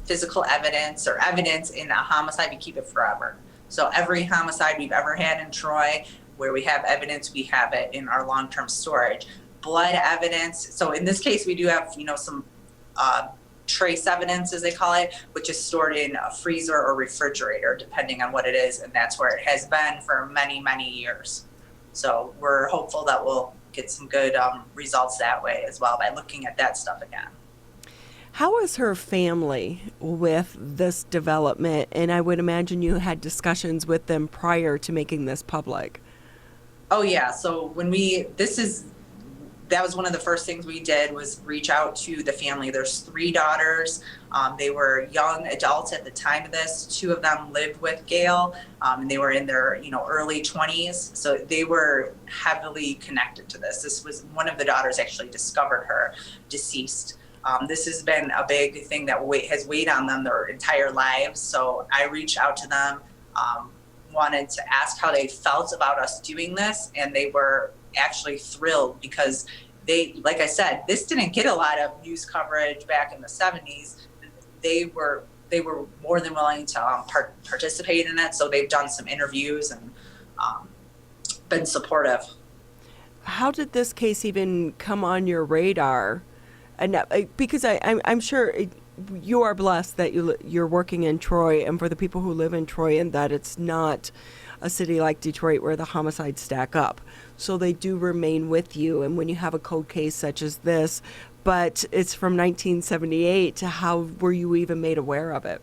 physical evidence or evidence in a homicide, we keep it forever. So every homicide we've ever had in Troy, where we have evidence, we have it in our long-term storage. Blood evidence, so in this case, we do have, some trace evidence, as they call it, which is stored in a freezer or refrigerator, depending on what it is, and that's where it has been for many, many years. So we're hopeful that we'll get some good results that way as well by looking at that stuff again. How is her family with this development? And I would imagine you had discussions with them prior to making this public. Oh yeah, so when that was one of the first things we did was reach out to the family. There's 3 daughters. They were young adults at the time of this. 2 of them lived with Gail, and they were in their early 20s. So they were heavily connected to this. This was one of the daughters actually discovered her deceased. This has been a big thing that has weighed on them their entire lives. So I reached out to them, wanted to ask how they felt about us doing this, and they were actually thrilled because like I said, this didn't get a lot of news coverage back in the 70s. They were more than willing to participate in it. So they've done some interviews and been supportive. How did this case even come on your radar? And because I'm sure you are blessed that you're working in Troy, and for the people who live in Troy, and that it's not a city like Detroit where the homicides stack up. So they do remain with you. And when you have a cold case such as this, but it's from 1978, how were you even made aware of it?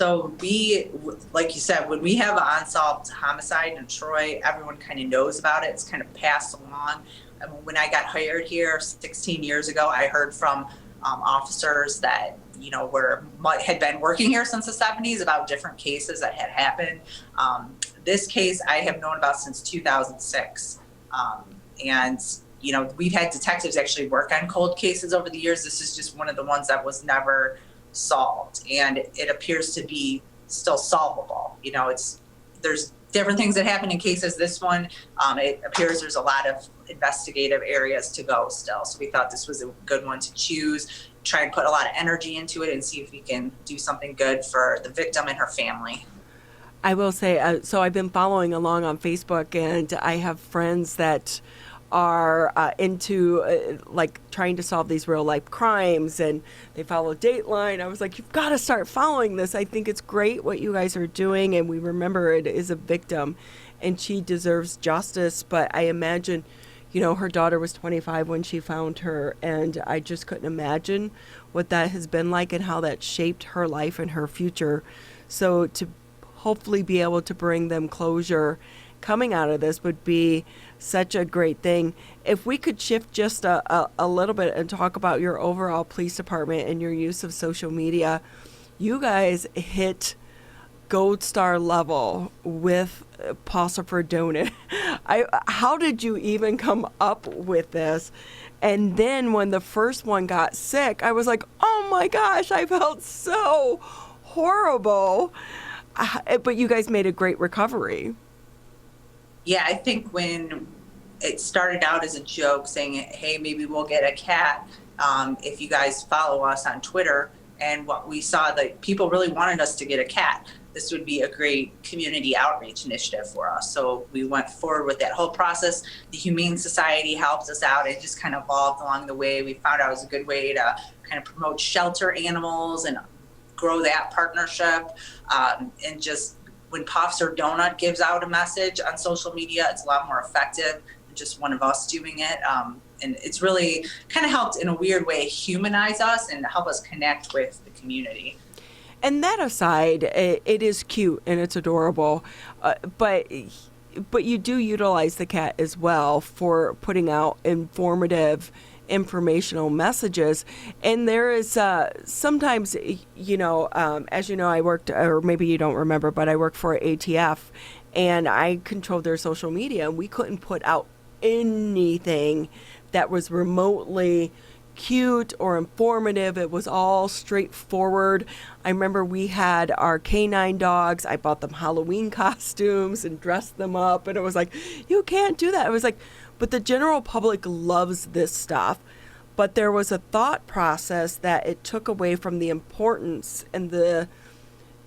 So we, like you said, when we have an unsolved homicide in Troy, everyone kind of knows about it. It's kind of passed along. And when I got hired here 16 years ago, I heard from officers that had been working here since the 70s about different cases that had happened. This case I have known about since 2006, and we've had detectives actually work on cold cases over the years. This is just one of the ones that was never solved, and it appears to be still solvable. There's different things that happen in cases. This one, it appears there's a lot of investigative areas to go still. So we thought this was a good one to choose, try and put a lot of energy into it and see if we can do something good for the victim and her family. I will say, so I've been following along on Facebook, and I have friends that are into like trying to solve these real life crimes, and they follow Dateline. I was like, you've got to start following this. I think it's great what you guys are doing, and we remember it is a victim and she deserves justice. But I imagine, her daughter was 25 when she found her, and I just couldn't imagine what that has been like and how that shaped her life and her future. So to hopefully be able to bring them closure coming out of this would be such a great thing. If we could shift just a little bit and talk about your overall police department and your use of social media. You guys hit gold star level with Pulsifer Donut. How did you even come up with this? And then when the first one got sick, I was like, oh my gosh, I felt so horrible. But you guys made a great recovery. Yeah, I think when it started out as a joke saying, hey, maybe we'll get a cat if you guys follow us on Twitter. And what we saw, that people really wanted us to get a cat. this would be a great community outreach initiative for us. So we went forward with that whole process. The Humane Society helped us out. It just kind of evolved along the way. We found out it was a good way to kind of promote shelter animals and grow that partnership. And just when Officer Donut gives out a message on social media, it's a lot more effective than just one of us doing it. And it's really kind of helped in a weird way humanize us and help us connect with the community. And that aside, it is cute and it's adorable, but you do utilize the cat as well for putting out informative, informational messages. And there is sometimes, as you know, I worked, or maybe you don't remember, but I worked for ATF, and I controlled their social media, and we couldn't put out anything that was remotely cute or informative. It was all straightforward. I remember we had our canine dogs. I bought them Halloween costumes and dressed them up, and it was like, you can't do that. It was like, but the general public loves this stuff. But there was a thought process that it took away from the importance and the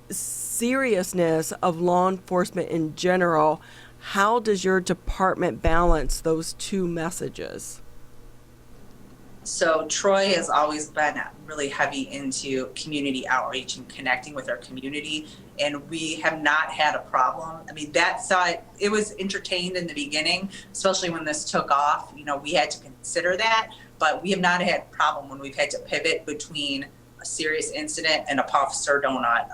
seriousness of law enforcement in general. How does your department balance those two messages? So Troy has always been really heavy into community outreach and connecting with our community, and we have not had a problem. I mean, that side, it was entertained in the beginning, especially when this took off. You know, we had to consider that, but we have not had a problem when we've had to pivot between a serious incident and a Officer Donut.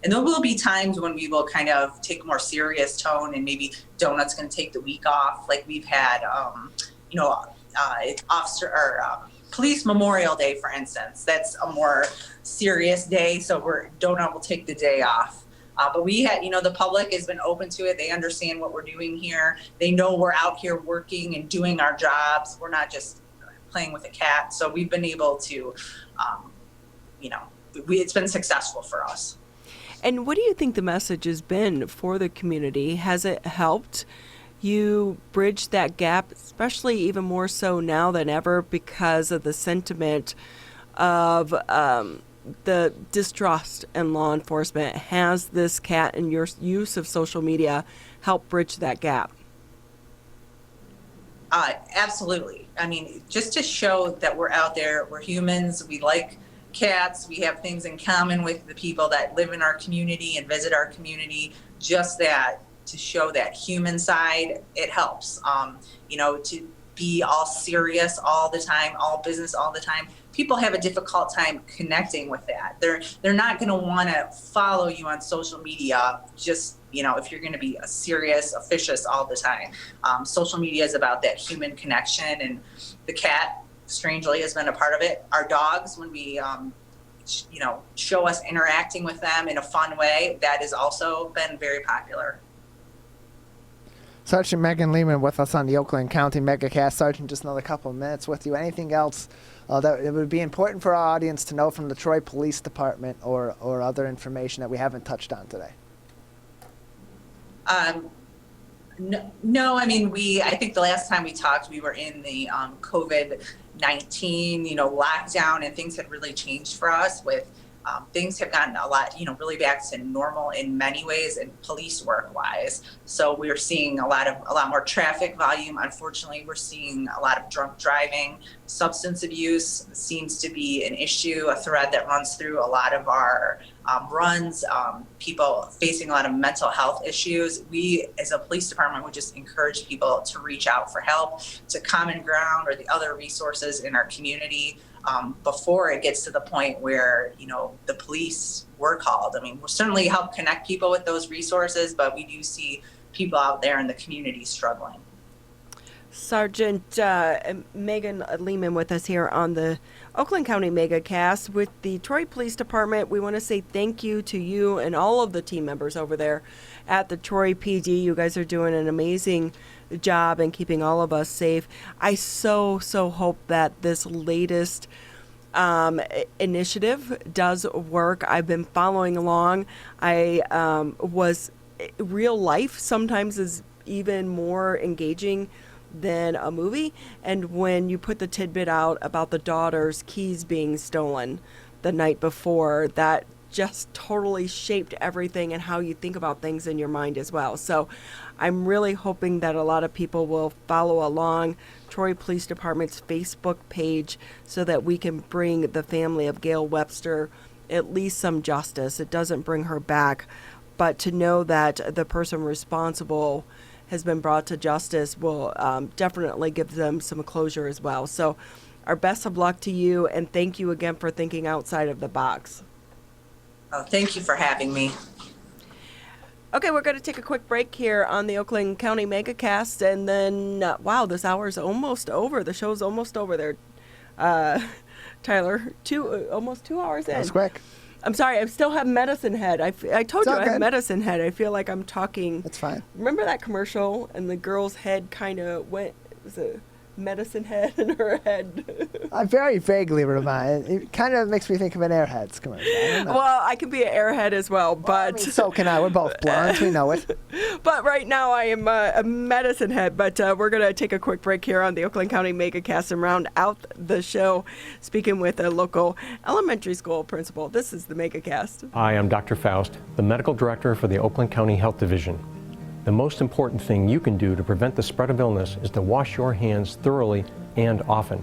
And there will be times when we will kind of take a more serious tone, and maybe Donut's going to take the week off. Like we've had, Police Memorial Day, for instance. That's a more serious day, so Donut will take the day off. But we had, the public has been open to it. They understand what we're doing here. They know we're out here working and doing our jobs. We're not just playing with a cat. So we've been able to, it's been successful for us. And what do you think the message has been for the community? Has it helped you bridge that gap, especially even more so now than ever because of the sentiment of the distrust in law enforcement? Has this cat and your use of social media helped bridge that gap? Absolutely. I mean, just to show that we're out there, we're humans, we like cats, we have things in common with the people that live in our community and visit our community, just that, to show that human side, it helps. To be all serious all the time, all business all the time, people have a difficult time connecting with that. They're not going to want to follow you on social media just, if you're going to be a serious, officious all the time. Social media is about that human connection, and the cat, strangely, has been a part of it. Our dogs, when we, show us interacting with them in a fun way, that has also been very popular. Sergeant Megan Lehman with us on the Oakland County Megacast. Sergeant, just another couple of minutes with you. Anything else that it would be important for our audience to know from the Troy Police Department or other information that we haven't touched on today? No, I mean, I think the last time we talked, we were in the COVID-19, lockdown, and things had really changed for us with things have gotten a lot, really back to normal in many ways and police work wise. So we're seeing a lot more traffic volume. Unfortunately, we're seeing a lot of drunk driving. Substance abuse seems to be an issue, a thread that runs through a lot of our runs, people facing a lot of mental health issues. We, as a police department, would just encourage people to reach out for help to Common Ground or the other resources in our community. Before it gets to the point where, the police were called. I mean, we'll certainly help connect people with those resources, but we do see people out there in the community struggling. Sergeant Megan Lehman with us here on the Oakland County Megacast with the Troy Police Department. We want to say thank you to you and all of the team members over there at the Troy PD. You guys are doing an amazing job in keeping all of us safe. I so hope that this latest initiative does work. I've been following along. Real life sometimes is even more engaging than a movie. And when you put the tidbit out about the daughter's keys being stolen the night before, that just totally shaped everything and how you think about things in your mind as well. So I'm really hoping that a lot of people will follow along Troy Police Department's Facebook page so that we can bring the family of Gail Webster at least some justice. It doesn't bring her back, but to know that the person responsible has been brought to justice will definitely give them some closure as well. So our best of luck to you, and thank you again for thinking outside of the box. Oh, thank you for having me. Okay, we're going to take a quick break here on the Oakland County Megacast, and then, wow, this hour's almost over. The show's almost over there, Tyler. Almost 2 hours in. That's quick. I'm sorry, I still have medicine head. I told you I have medicine head. I feel like I'm talking. That's fine. Remember that commercial, and the girl's head kind of went, was it medicine head in her head? I very vaguely remind. It kind of makes me think of an Airheads commercial. I don't know. Well, I can be an airhead as well, but... I mean, so can I. We're both blondes. We know it. But right now I am a medicine head, but we're going to take a quick break here on the Oakland County Megacast and round out the show speaking with a local elementary school principal. This is the Megacast. Hi, I'm Dr. Faust, the medical director for the Oakland County Health Division. The most important thing you can do to prevent the spread of illness is to wash your hands thoroughly and often.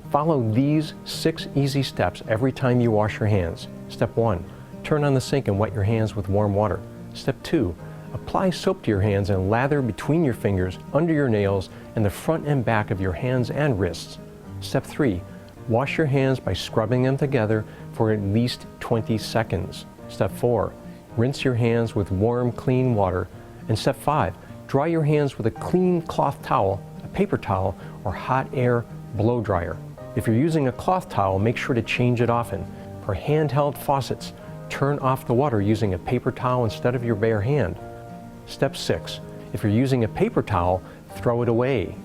Follow these 6 easy steps every time you wash your hands. Step 1, turn on the sink and wet your hands with warm water. Step 2, apply soap to your hands and lather between your fingers, under your nails, and the front and back of your hands and wrists. Step 3, wash your hands by scrubbing them together for at least 20 seconds. Step 4, rinse your hands with warm, clean water. And step 5, dry your hands with a clean cloth towel, a paper towel, or hot air blow dryer. If you're using a cloth towel, make sure to change it often. For handheld faucets, turn off the water using a paper towel instead of your bare hand. Step 6, if you're using a paper towel, throw it away.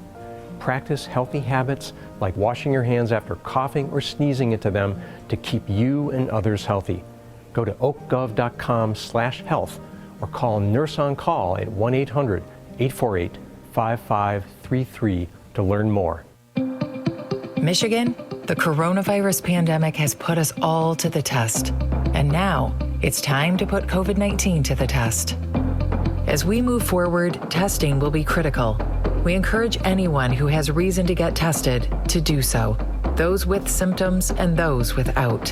Practice healthy habits like washing your hands after coughing or sneezing into them to keep you and others healthy. Go to oakgov.com/health or call Nurse on Call at 1-800-848-5533 to learn more. Michigan, the coronavirus pandemic has put us all to the test. And now it's time to put COVID-19 to the test. As we move forward, testing will be critical. We encourage anyone who has reason to get tested to do so, those with symptoms and those without.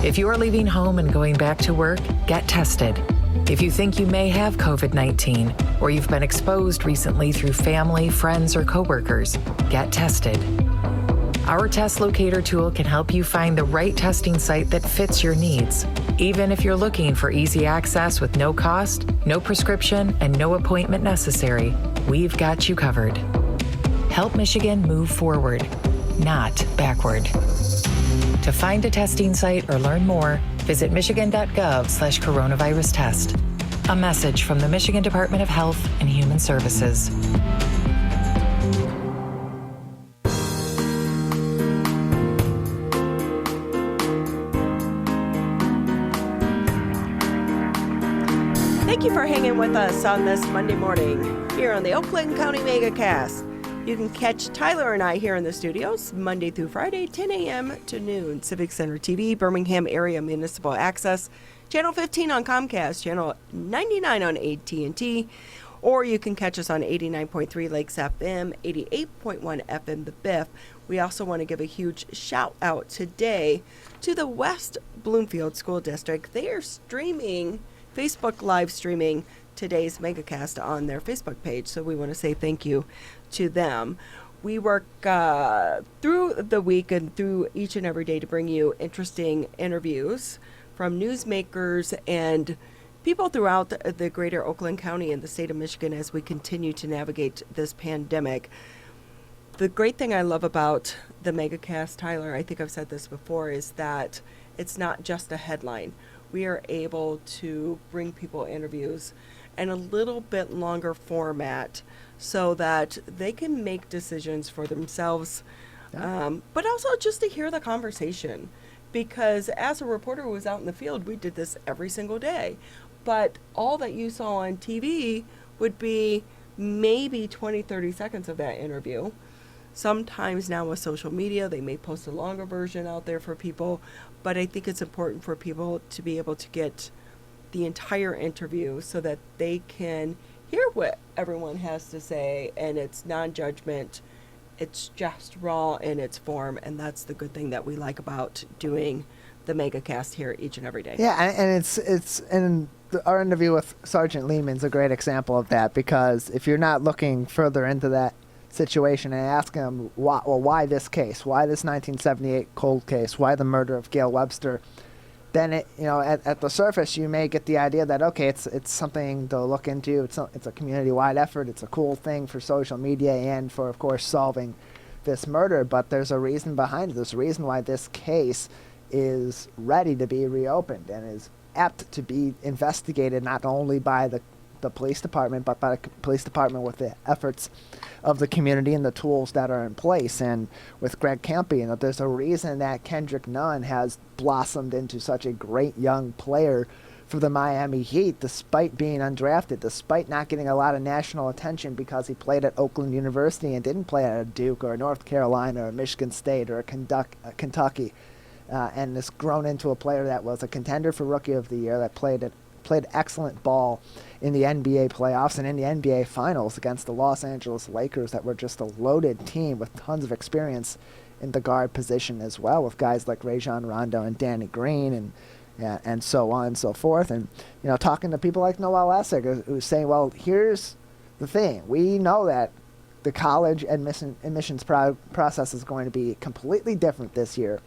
If you are leaving home and going back to work, get tested. If you think you may have COVID-19 or you've been exposed recently through family, friends, or coworkers, get tested. Our test locator tool can help you find the right testing site that fits your needs. Even if you're looking for easy access with no cost, no prescription, and no appointment necessary, we've got you covered. Help Michigan move forward, not backward. To find a testing site or learn more, visit michigan.gov/coronavirus test. A message from the Michigan Department of Health and Human Services. Thank you for hanging with us on this Monday morning here on the Oakland County Megacast. You can catch Tyler and I here in the studios Monday through Friday, 10 a.m. to noon. Civic Center TV, Birmingham Area Municipal Access, Channel 15 on Comcast, Channel 99 on AT&T, or you can catch us on 89.3 Lakes FM, 88.1 FM The Biff. We also want to give a huge shout out today to the West Bloomfield School District. They are streaming, Facebook live streaming today's Megacast on their Facebook page, so we want to say thank you to them. We work through the week and through each and every day to bring you interesting interviews from newsmakers and people throughout the greater Oakland County and the state of Michigan as we continue to navigate this pandemic. The great thing I love about the Megacast, Tyler, I think I've said this before, is that it's not just a headline. We are able to bring people interviews in a little bit longer format so that they can make decisions for themselves, but also just to hear the conversation. Because as a reporter who was out in the field, we did this every single day. But all that you saw on TV would be maybe 20, 30 seconds of that interview. Sometimes now with social media, they may post a longer version out there for people, but I think it's important for people to be able to get the entire interview so that they can hear what everyone has to say, and it's non-judgment. It's just raw in its form, and that's the good thing that we like about doing the Megacast here each and every day. Yeah, and our interview with Sergeant Lehman's a great example of that, because if you're not looking further into that situation and asking them why this case, why this 1978 cold case, why the murder of Gail Webster, then at the surface you may get the idea that okay, it's something to look into. It's a community-wide effort. It's a cool thing for social media and for, of course, solving this murder. But there's a reason behind it. There's a reason why this case is ready to be reopened and is apt to be investigated not only by the police department, but by the police department with the efforts of the community and the tools that are in place. And with Greg Kampe, there's a reason that Kendrick Nunn has blossomed into such a great young player for the Miami Heat, despite being undrafted, despite not getting a lot of national attention because he played at Oakland University and didn't play at a Duke or a North Carolina or Michigan State or a Kentucky. And has grown into a player that was a contender for Rookie of the Year, that played excellent ball in the NBA playoffs and in the NBA Finals against the Los Angeles Lakers, that were just a loaded team with tons of experience in the guard position as well, with guys like Rajon Rondo and Danny Green and so on and so forth. And talking to people like Noel Essig, who's saying, well, here's the thing. We know that the college admissions process is going to be completely different this year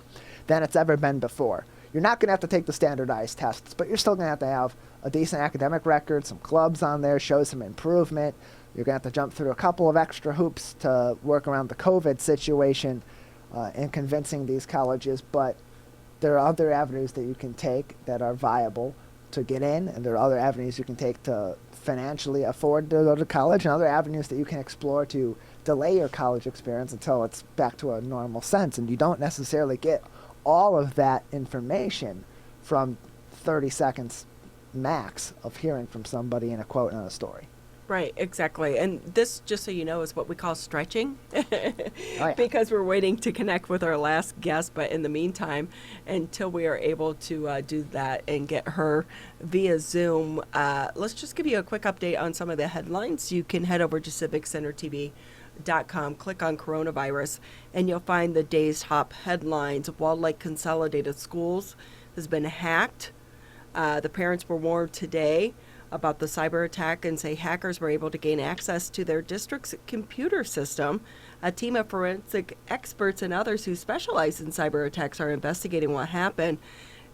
than it's ever been before. You're not going to have to take the standardized tests, but you're still going to have a decent academic record, some clubs on there, show some improvement. You're going to have to jump through a couple of extra hoops to work around the COVID situation in convincing these colleges, but there are other avenues that you can take that are viable to get in, and there are other avenues you can take to financially afford to go to college, and other avenues that you can explore to delay your college experience until it's back to a normal sense. And you don't necessarily get all of that information from 30 seconds max of hearing from somebody in a quote on a story. Right, exactly. And this, just so you know, is what we call stretching Oh, yeah. because we're waiting to connect with our last guest. But in the meantime, until we are able to do that and get her via Zoom, let's just give you a quick update on some of the headlines. You can head over to CivicCenterTV.com, click on coronavirus, and you'll find the day's top headlines. Walled Lake Consolidated Schools has been hacked. The parents were warned today about the cyber attack and say hackers were able to gain access to their district's computer system. A team of forensic experts and others who specialize in cyber attacks are investigating what happened.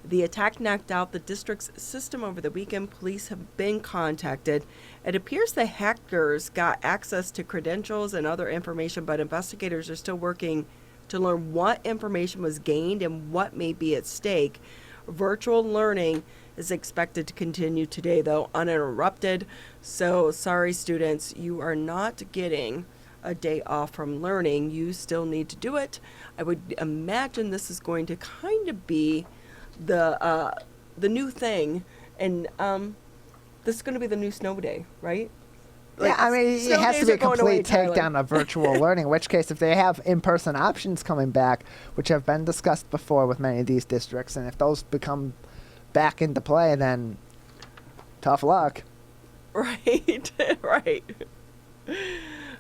The attack knocked out the district's system over the weekend. Police have been contacted. It appears the hackers got access to credentials and other information, but investigators are still working to learn what information was gained and what may be at stake. Virtual learning is expected to continue today, though, uninterrupted. So, sorry, students, you are not getting a day off from learning. You still need to do it. I would imagine this is going to kind of be the new thing, and this is going to be the new snow day, right? Yeah, I mean, it has to be a complete takedown of virtual learning, in which case if they have in-person options coming back, which have been discussed before with many of these districts, and if those become back into play, then tough luck. Right, right.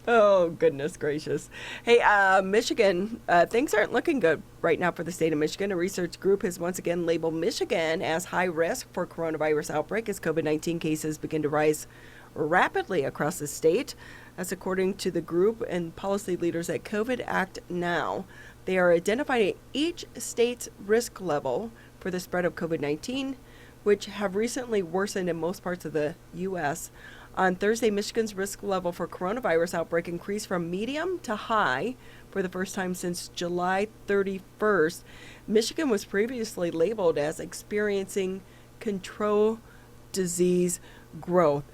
Oh, goodness gracious. Hey, Michigan, things aren't looking good right now for the state of Michigan. A research group has once again labeled Michigan as high risk for coronavirus outbreak as COVID-19 cases begin to rise rapidly across the state. That's according to the group and policy leaders at COVID Act Now. They are identifying each state's risk level for the spread of COVID-19, which have recently worsened in most parts of the U.S. On Thursday, Michigan's risk level for coronavirus outbreak increased from medium to high for the first time since July 31st. Michigan was previously labeled as experiencing control disease growth.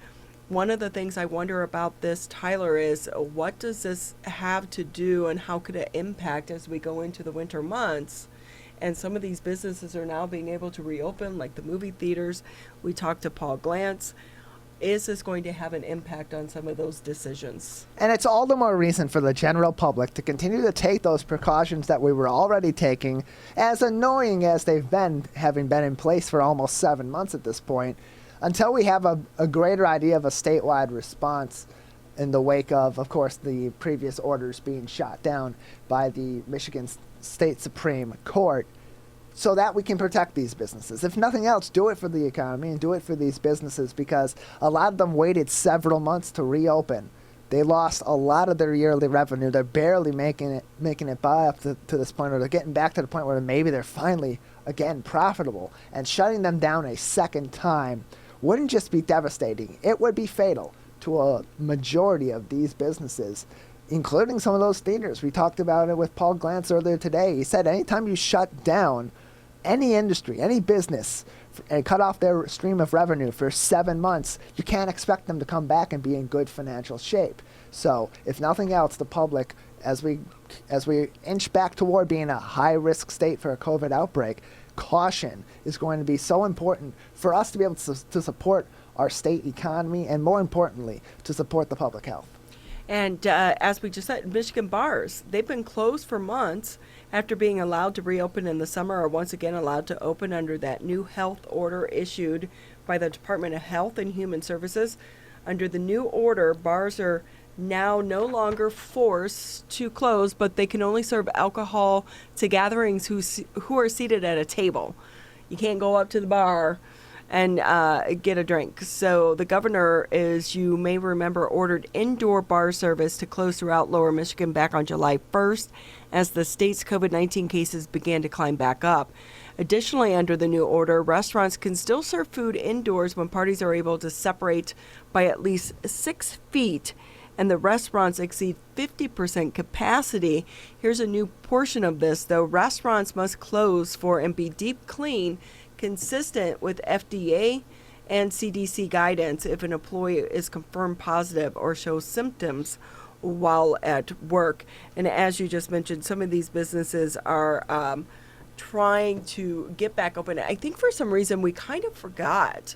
One of the things I wonder about this, Tyler, is what does this have to do and how could it impact as we go into the winter months? And some of these businesses are now being able to reopen, like the movie theaters. We talked to Paul Glantz. is this going to have an impact on some of those decisions? And it's all the more reason for the general public to continue to take those precautions that we were already taking, as annoying as they've been, having been in place for almost 7 months at this point, until we have a greater idea of a statewide response in the wake of course, the previous orders being shot down by the Michigan State Supreme Court, so that we can protect these businesses. If nothing else, do it for the economy and do it for these businesses, because a lot of them waited several months to reopen. They lost a lot of their yearly revenue. They're barely making it by up to this point, or they're getting back to the point where maybe they're finally, again, profitable. And shutting them down a second time wouldn't just be devastating. It would be fatal to a majority of these businesses, including some of those theaters. We talked about it with Paul Glantz earlier today. He said anytime you shut down any industry, any business, and cut off their stream of revenue for 7 months, you can't expect them to come back and be in good financial shape. So, if nothing else, the public, as we inch back toward being a high-risk state for a COVID outbreak, caution is going to be so important for us to be able to support our state economy, and more importantly, to support the public health. And as we just said, Michigan bars, they've been closed for months after being allowed to reopen in the summer, are once again allowed to open under that new health order issued by the Department of Health and Human Services. Under the new order, bars are now no longer forced to close, but they can only serve alcohol to gatherings who are seated at a table. You can't go up to the bar and get a drink. So the governor, as you may remember, ordered indoor bar service to close throughout Lower Michigan back on July 1st as the state's COVID-19 cases began to climb back up. Additionally, under the new order, restaurants can still serve food indoors when parties are able to separate by at least 6 feet and the restaurants exceed 50% capacity. Here's a new portion of this, though. Restaurants must close for and be deep clean, consistent with FDA and CDC guidance if an employee is confirmed positive or shows symptoms while at work. And as you just mentioned, some of these businesses are trying to get back open. I think for some reason we kind of forgot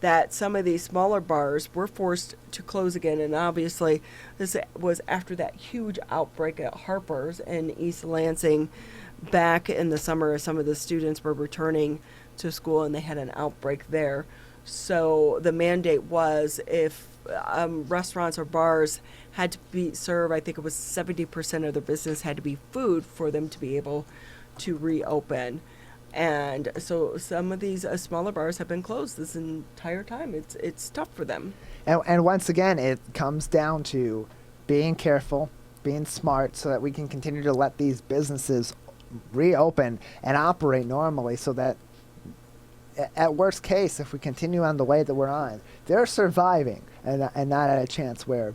that some of these smaller bars were forced to close again. And obviously this was after that huge outbreak at Harper's in East Lansing back in the summer. Some of the students were returning to school and they had an outbreak there. So the mandate was if restaurants or bars had to be served, I think it was 70% of their business had to be food for them to be able to reopen. And so some of these smaller bars have been closed this entire time. It's tough for them. And once again, it comes down to being careful, being smart, so that we can continue to let these businesses reopen and operate normally, so that at worst case, if we continue on the way that we're on, they're surviving and not at a chance where,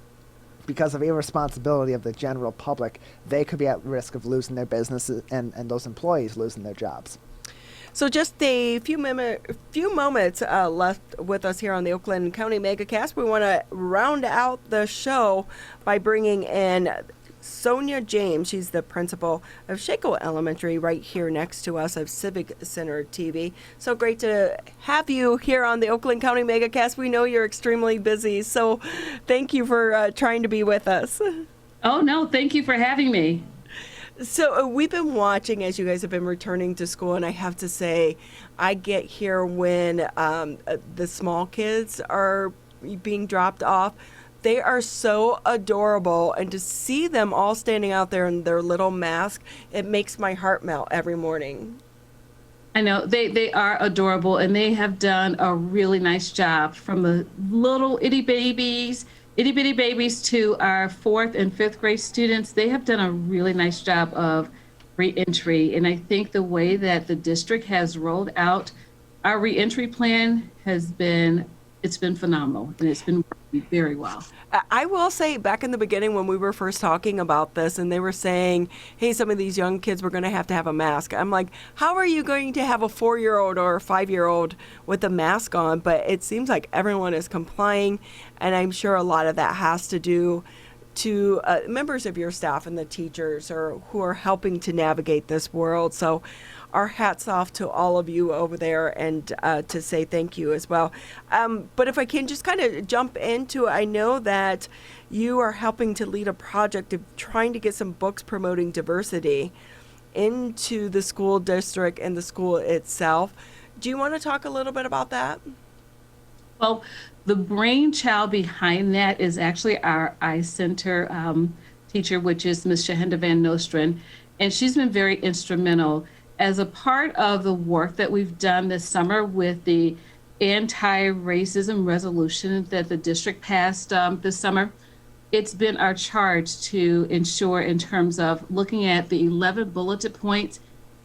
because of irresponsibility of the general public, they could be at risk of losing their businesses and those employees losing their jobs. So just a few moments left with us here on the Oakland County Megacast. We want to round out the show by bringing in Sonia James. She's the principal of Shaco Elementary right here next to us of Civic Center TV. So great to have you here on the Oakland County Megacast. We know you're extremely busy, so thank you for trying to be with us. Oh, no, thank you for having me. So we've been watching as you guys have been returning to school, and I have to say, I get here when the small kids are being dropped off. They are so adorable, and to see them all standing out there in their little mask, it makes my heart melt every morning. I know, they are adorable, and they have done a really nice job, from the little itty bitty babies to our 4th and 5th grade students. They have done a really nice job of reentry. And I think the way that the district has rolled out our reentry plan it's been phenomenal, and it's been working very well. I will say, back in the beginning when we were first talking about this and they were saying, hey, some of these young kids were going to have a mask. I'm like, how are you going to have a 4-year-old or a 5-year-old with a mask on? But it seems like everyone is complying, and I'm sure a lot of that has to do to members of your staff and the teachers or who are helping to navigate this world. So our hats off to all of you over there, and to say thank you as well. But if I can just kind of jump into, I know that you are helping to lead a project of trying to get some books promoting diversity into the school district and the school itself. Do you want to talk a little bit about that? Well, the brainchild behind that is actually our iCenter teacher, which is Ms. Shahenda Van Nostren, and she's been very instrumental as a part of the work that we've done this summer with the anti-racism resolution that the district passed this summer. It's been our charge to ensure, in terms of looking at the 11 bulleted points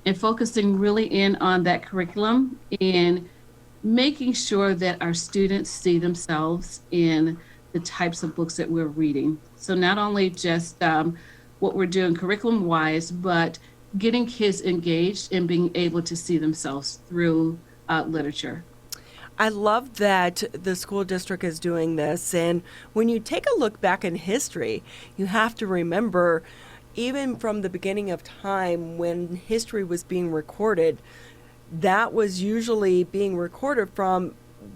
and focusing really in on that curriculum and making sure that our students see themselves in the types of books that we're reading. So not only just what we're doing curriculum-wise, but getting kids engaged and being able to see themselves through literature. I love that the school district is doing this. And when you take a look back in history, you have to remember, even from the beginning of time when history was being recorded, that was usually being recorded from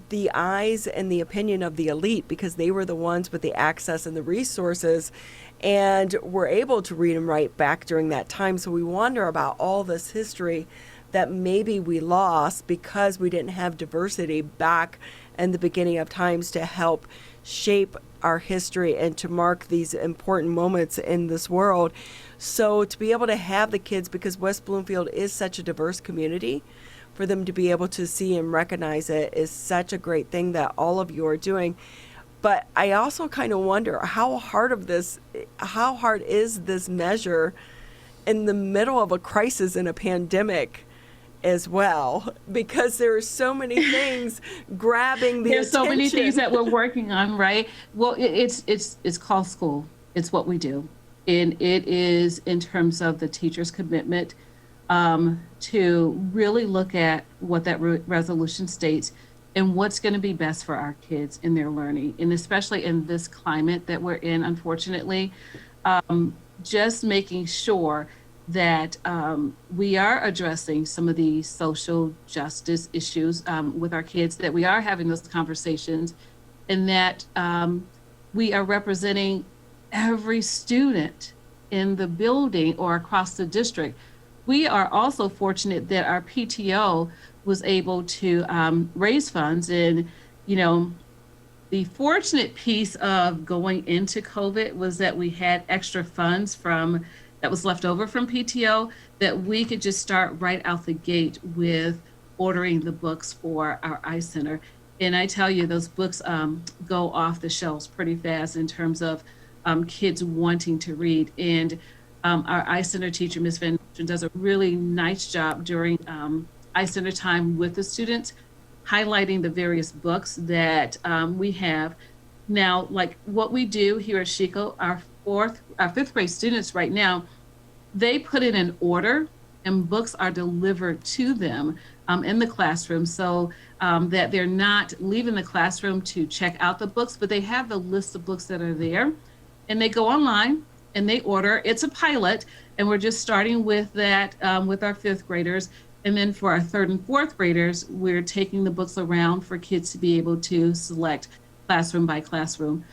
the eyes and the opinion of the elite, because they were the ones with the access and the resources and were able to read and write back during that time. So we wonder about all this history that maybe we lost because we didn't have diversity back in the beginning of times to help shape our history and to mark these important moments in this world. So to be able to have the kids, because West Bloomfield is such a diverse community, for them to be able to see and recognize it is such a great thing that all of you are doing. But I also kind of wonder how hard is this measure in the middle of a crisis and a pandemic as well, because there are so many things grabbing the There's attention. so many things that we're working on, right? Well, it's called school. It's what we do. And it is in terms of the teacher's commitment to really look at what that resolution states and what's going to be best for our kids in their learning. And especially in this climate that we're in, unfortunately, just making sure that we are addressing some of the social justice issues with our kids, that we are having those conversations, and that we are representing every student in the building or across the district. We are also fortunate that our PTO was able to raise funds. And, you know, the fortunate piece of going into COVID was that we had extra funds that was left over from PTO that we could just start right out the gate with ordering the books for our iCenter. And I tell you, those books go off the shelves pretty fast in terms of kids wanting to read. And our iCenter teacher, Ms. Van Nostren, does a really nice job during iCenter time with the students, highlighting the various books that we have. Now, like what we do here at Chico, our fifth grade students right now, they put in an order and books are delivered to them in the classroom, so that they're not leaving the classroom to check out the books, but they have the list of books that are there, and they go online and they order. It's a pilot, and we're just starting with that with our fifth graders. And then for our third and fourth graders, we're taking the books around for kids to be able to select classroom by classroom.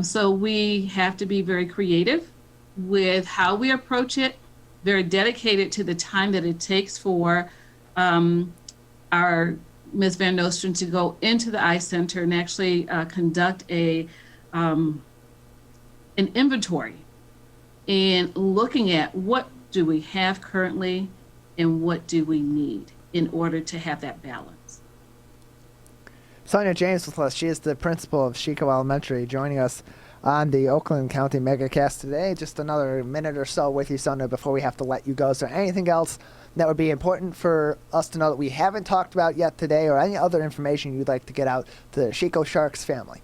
So we have to be very creative with how we approach it, very dedicated to the time that it takes for our Ms. Van Nostren to go into the iCenter and actually conduct an inventory and looking at what do we have currently and what do we need in order to have that balance. Sonia James with us. She is the principal of Chico Elementary, joining us on the Oakland County Megacast today. Just another minute or so with you, Sonia, before we have to let you go. Is there anything else that would be important for us to know that we haven't talked about yet today, or any other information you'd like to get out to the Chico Sharks family?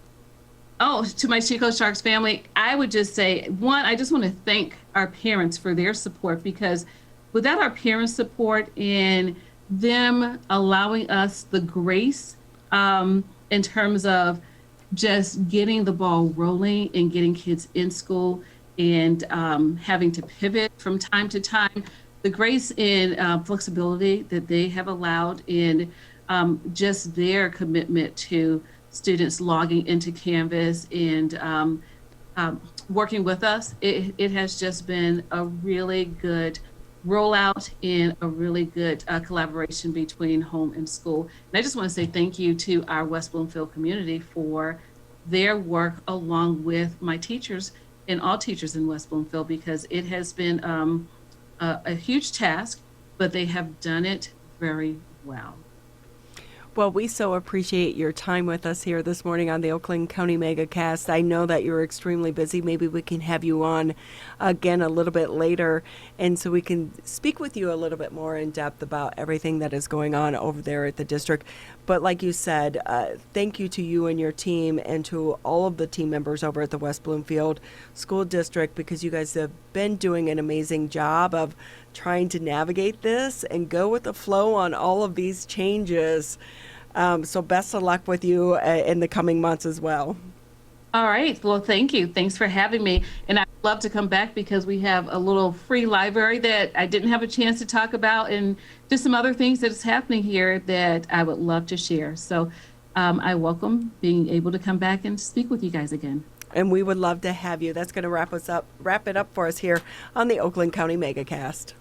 Oh, to my Chico Sharks family, I would just say, one, I just want to thank our parents for their support, because without our parents' support and them allowing us the grace in terms of just getting the ball rolling and getting kids in school and having to pivot from time to time, the grace and flexibility that they have allowed in just their commitment to students logging into Canvas and working with us. It has just been a really good rollout and a really good collaboration between home and school. And I just want to say thank you to our West Bloomfield community for their work along with my teachers and all teachers in West Bloomfield, because it has been a huge task, but they have done it very well. Well, we so appreciate your time with us here this morning on the Oakland County Megacast. I know that you're extremely busy. Maybe we can have you on again a little bit later, and so we can speak with you a little bit more in depth about everything that is going on over there at the district. But like you said, thank you to you and your team and to all of the team members over at the West Bloomfield School District, because you guys have been doing an amazing job of trying to navigate this and go with the flow on all of these changes. So best of luck with you in the coming months as well. All right. Well, thank you. Thanks for having me. And I'd love to come back because we have a little free library that I didn't have a chance to talk about, and just some other things that's happening here that I would love to share. So I welcome being able to come back and speak with you guys again. And we would love to have you. That's going to wrap it up for us here on the Oakland County Megacast.